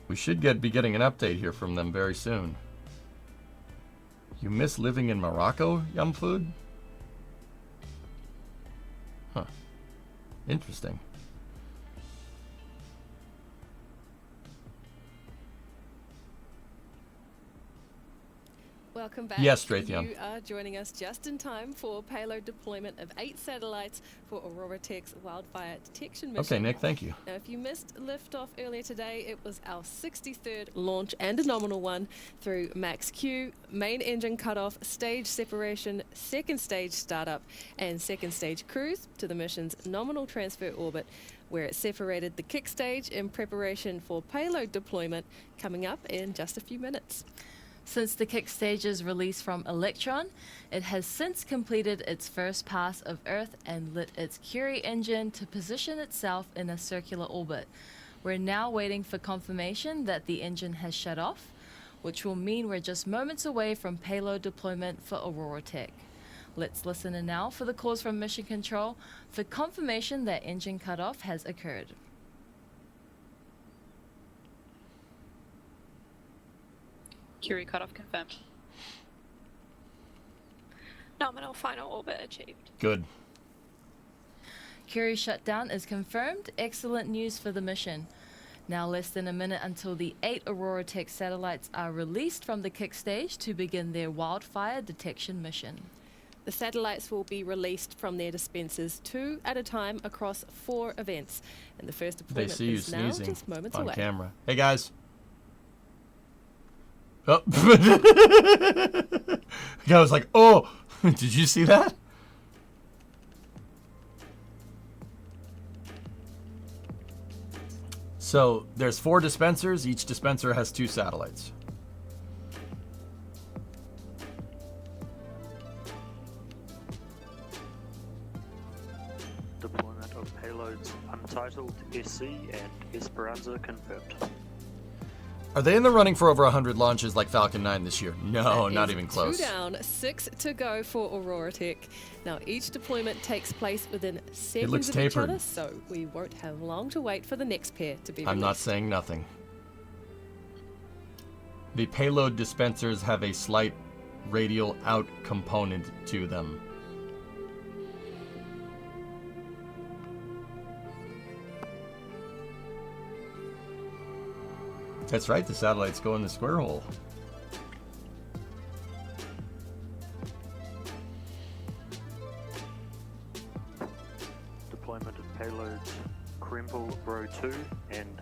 We should be getting an update here from them very soon. You miss living in Morocco, Yum Food? Huh. Interesting. Welcome back. Yes, Raytheon. You are joining us just in time for payload deployment of 8 satellites for Aurora Tech's wildfire detection mission. Okay, Nick, thank you. Now, if you missed liftoff earlier today, it was our 63rd launch and a nominal one through max Q, main engine cutoff, stage separation, second stage startup, and second stage cruise to the mission's nominal transfer orbit, where it separated the kick stage in preparation for payload deployment, coming up in just a few minutes. Since the kick stage's release from Electron, it has since completed its first pass of Earth and lit its Curie engine to position itself in a circular orbit. We're now waiting for confirmation that the engine has shut off, which will mean we're just moments away from payload deployment for Aurora Tech. Let's listen in now for the calls from Mission Control for confirmation that engine cutoff has occurred. Curie cutoff confirmed. Nominal final orbit achieved. Good. Curie shutdown is confirmed. Excellent news for the mission. Now less than a minute until the 8 Aurora Tech satellites are released from the kick stage to begin their wildfire detection mission. The satellites will be released from their dispensers 2 at a time across 4 events. And the first They deployment see you is now sneezing just moments on away. camera. Hey, guys. Oh. The guy was like, oh, did you see that? So there's 4 dispensers. Each dispenser has 2 satellites. Deployment of payloads Untitled, SC, and Esperanza confirmed. Are they in the running for over 100 launches like Falcon 9 this year? No, That not is even close. 2 down, 6 to go for Aurora Tech. Now, each deployment takes place within seconds looks of each tapered. other, so we won't have long to wait for the next pair to be released. I'm not saying nothing. The payload dispensers have a slight radial out component to them. That's right, the satellites go in the square hole. Deployment of payloads Crimple Bro 2 and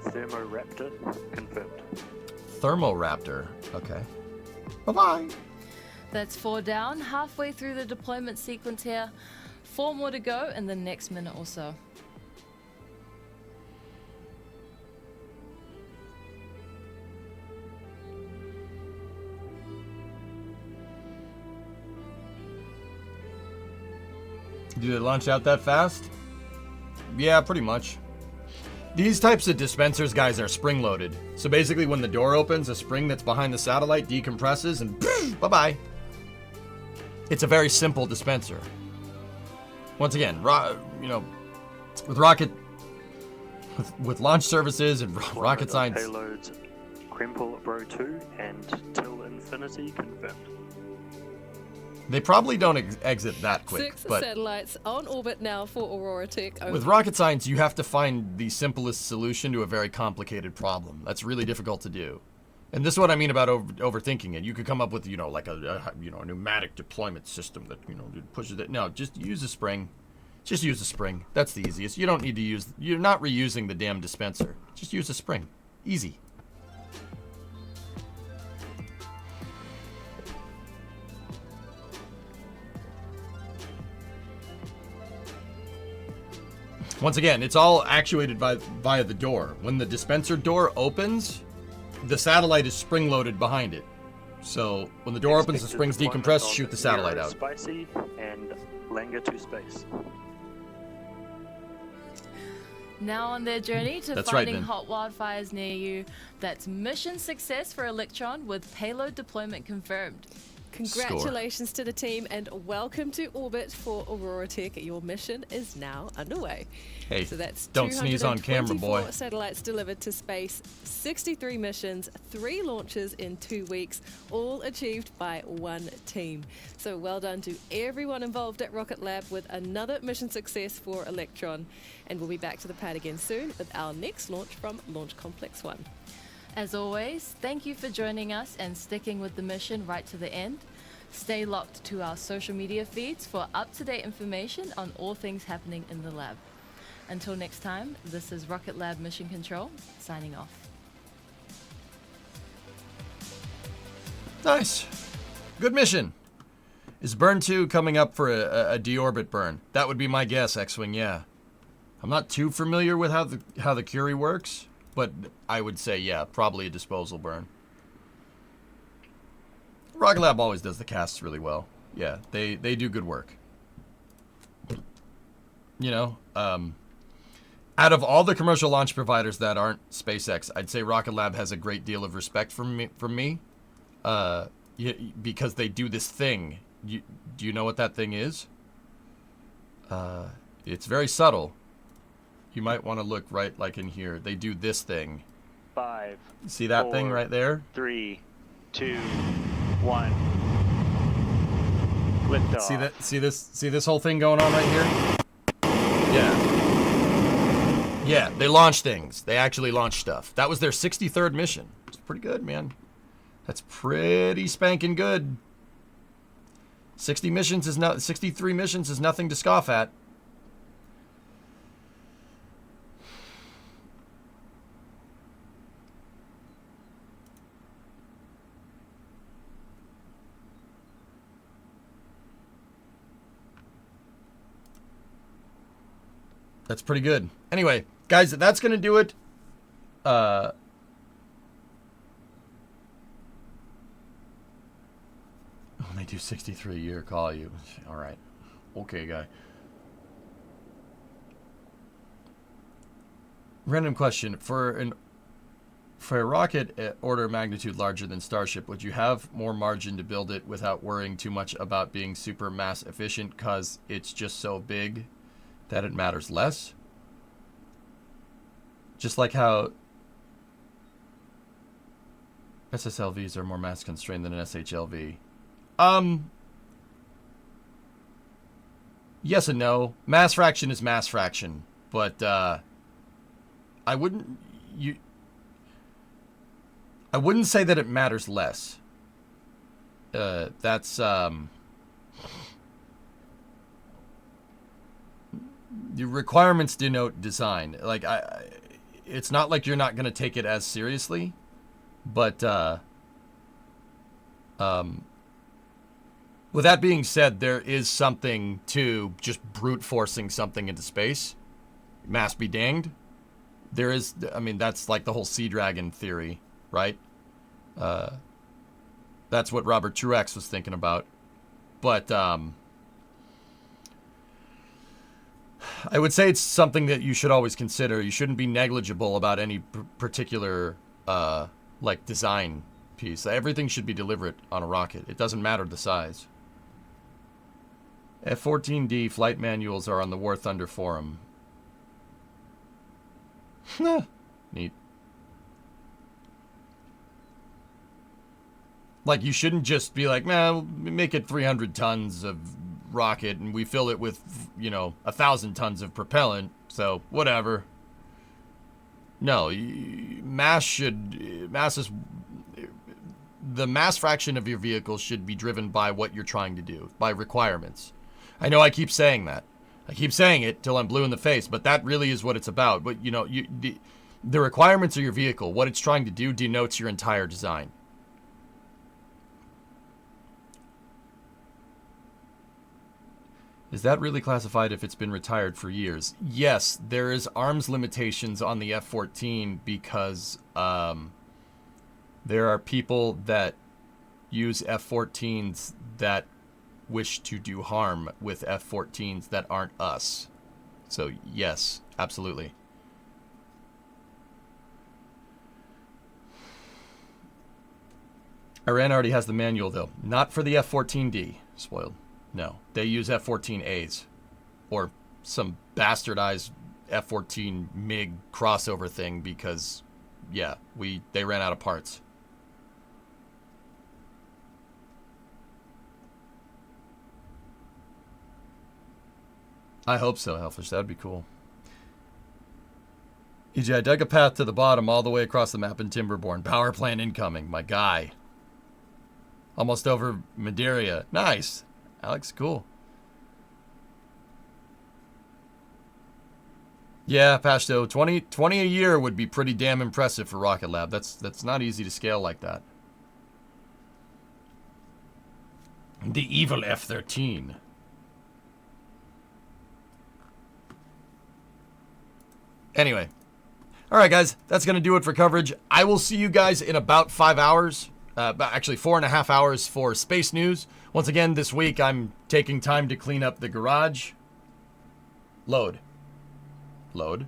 Thermoraptor confirmed. Thermoraptor, okay. Bye-bye. That's 4 down, halfway through the deployment sequence here. 4 more to go in the next minute or so. Do they launch out that fast? Yeah, pretty much. These types of dispensers, guys, are spring-loaded. So basically when the door opens, a spring that's behind the satellite decompresses and bye-bye. It's a very simple dispenser. Once again, with rocket... With launch services and rocket science... Payloads Crimple Bro 2 and Till Infinity confirmed. They probably don't exit that quick. 6 but satellites on orbit now for Aurora Tech. with rocket science, you have to find the simplest solution to a very complicated problem. That's really difficult to do. And this is what I mean about overthinking it. You could come up with, like a pneumatic deployment system that, pushes it. No, just use a spring. Just use a spring. That's the easiest. You don't need to use, you're not reusing the damn dispenser. Just use a spring. Easy. Once again, it's all actuated via the door. When the dispenser door opens, the satellite is spring-loaded behind it. So when the door opens, the springs decompress, shoot the satellite out. Spicy and Langer to space. Now on their journey to That's right, finding Vin. hot wildfires near you. That's mission success for Electron with payload deployment confirmed. Congratulations to the team and welcome to orbit for Aurora Tech. Your mission is now underway. Hey, So that's don't sneeze on camera, boy. 224 satellites delivered to space, 63 missions, 3 launches in 2 weeks, all achieved by one team. So well done to everyone involved at RocketLab with another mission success for Electron. And we'll be back to the pad again soon with our next launch from Launch Complex 1. As always, thank you for joining us and sticking with the mission right to the end. Stay locked to our social media feeds for up-to-date information on all things happening in the lab. Until next time, this is Rocket Lab Mission Control, signing off. Nice. Good mission. Is burn 2 coming up for a deorbit burn? That would be my guess, X-Wing, yeah. I'm not too familiar with how the Curie works, but I would say, yeah, probably a disposal burn. RocketLab always does the casts really well. Yeah, they do good work. Out of all the commercial launch providers that aren't SpaceX, I'd say RocketLab has a great deal of respect from me, because they do this thing. Do you know what that thing is? It's very subtle. You might want to look right like in here. They do this thing. 5. See that 4, thing right there? 3, 2, 1. Liftoff. See this whole thing going on right here? Yeah, they launch things. They actually launch stuff. That was their 63rd mission. It's pretty good, man. That's pretty spanking good. 63 missions is nothing to scoff at. That's pretty good. Anyway, guys, that's going to do it. When they do 63 a year, call you. All right. Okay, guy. Random question. For For a rocket order of magnitude larger than Starship, would you have more margin to build it without worrying too much about being super mass efficient because it's just so big that it matters less? Just like how SSLVs are more mass constrained than an SHLV. Yes and no. Mass fraction is mass fraction, but I wouldn't say that it matters less. That's the requirements denote design. Like it's not like you're not going to take it as seriously, but with that being said, there is something to just brute forcing something into space. Mass be danged. There is, I mean, that's like the whole Sea Dragon theory, right? That's what Robert Truex was thinking about. But I would say it's something that you should always consider. You shouldn't be negligible about any particular like design piece. Everything should be deliberate on a rocket. It doesn't matter the size. F-14D flight manuals are on the War Thunder forum. Neat. Like, you shouldn't just be like, man, make it 300 tons of rocket and we fill it with, 1,000 tons of propellant, so whatever. No, the mass fraction of your vehicle should be driven by what you're trying to do, by requirements. I know I keep saying that. I keep saying it till I'm blue in the face, but that really is what it's about. But, the requirements of your vehicle, what it's trying to do, denotes your entire design. Is that really classified if it's been retired for years? Yes, there is arms limitations on the F-14 because there are people that use F-14s that wish to do harm with F-14s that aren't us. So yes, absolutely. Iran already has the manual though. Not for the F-14D. Spoiled. No, they use F-14As or some bastardized F-14 MiG crossover thing because, yeah, they ran out of parts. I hope so, Hellfish. That'd be cool. EJ, I dug a path to the bottom all the way across the map in Timberborn. Power plant incoming. My guy. Almost over Madeira. Nice. Alex, cool. Yeah, Pashto, 20 a year would be pretty damn impressive for RocketLab. That's not easy to scale like that. The evil F-13. Anyway. Alright, guys. That's going to do it for coverage. I will see you guys in about 5 hours. Actually, 4.5 hours for Space News. Once again, this week, I'm taking time to clean up the garage. Load. There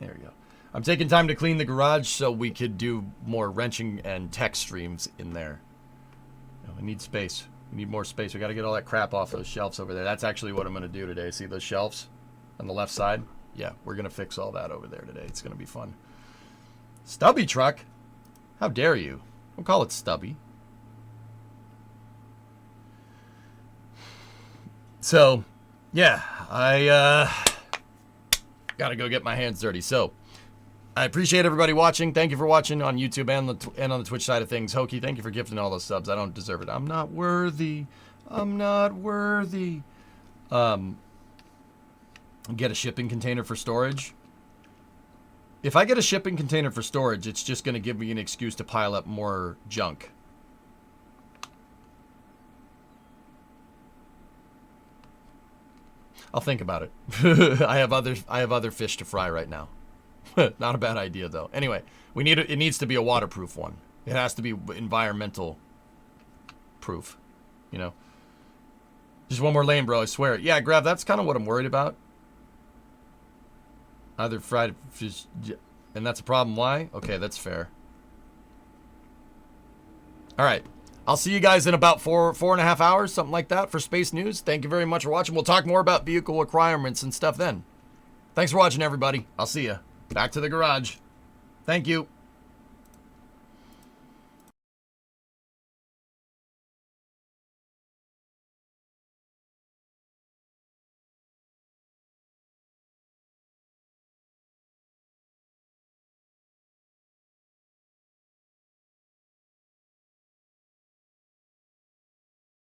we go. I'm taking time to clean the garage so we could do more wrenching and tech streams in there. We need space. We need more space. We got to get all that crap off those shelves over there. That's actually what I'm going to do today. See those shelves on the left side? Yeah, we're going to fix all that over there today. It's going to be fun. Stubby truck? How dare you? Don't call it stubby. So, yeah, I gotta go get my hands dirty. So, I appreciate everybody watching. Thank you for watching on YouTube and on the Twitch side of things. Hokey, thank you for gifting all those subs. I don't deserve it. I'm not worthy. I'm not worthy. Get a shipping container for storage. If I get a shipping container for storage, it's just going to give me an excuse to pile up more junk. I'll think about it. I have other fish to fry right now. Not a bad idea though. Anyway, it needs to be a waterproof one. It has to be environmental proof, Just one more lane, bro, I swear. Yeah, Grav, that's kind of what I'm worried about. Either fried fish, and that's a problem. Why? Okay, that's fair. All right. I'll see you guys in about four and a half hours, something like that, for Space News. Thank you very much for watching. We'll talk more about vehicle requirements and stuff then. Thanks for watching, everybody. I'll see you. Back to the garage. Thank you.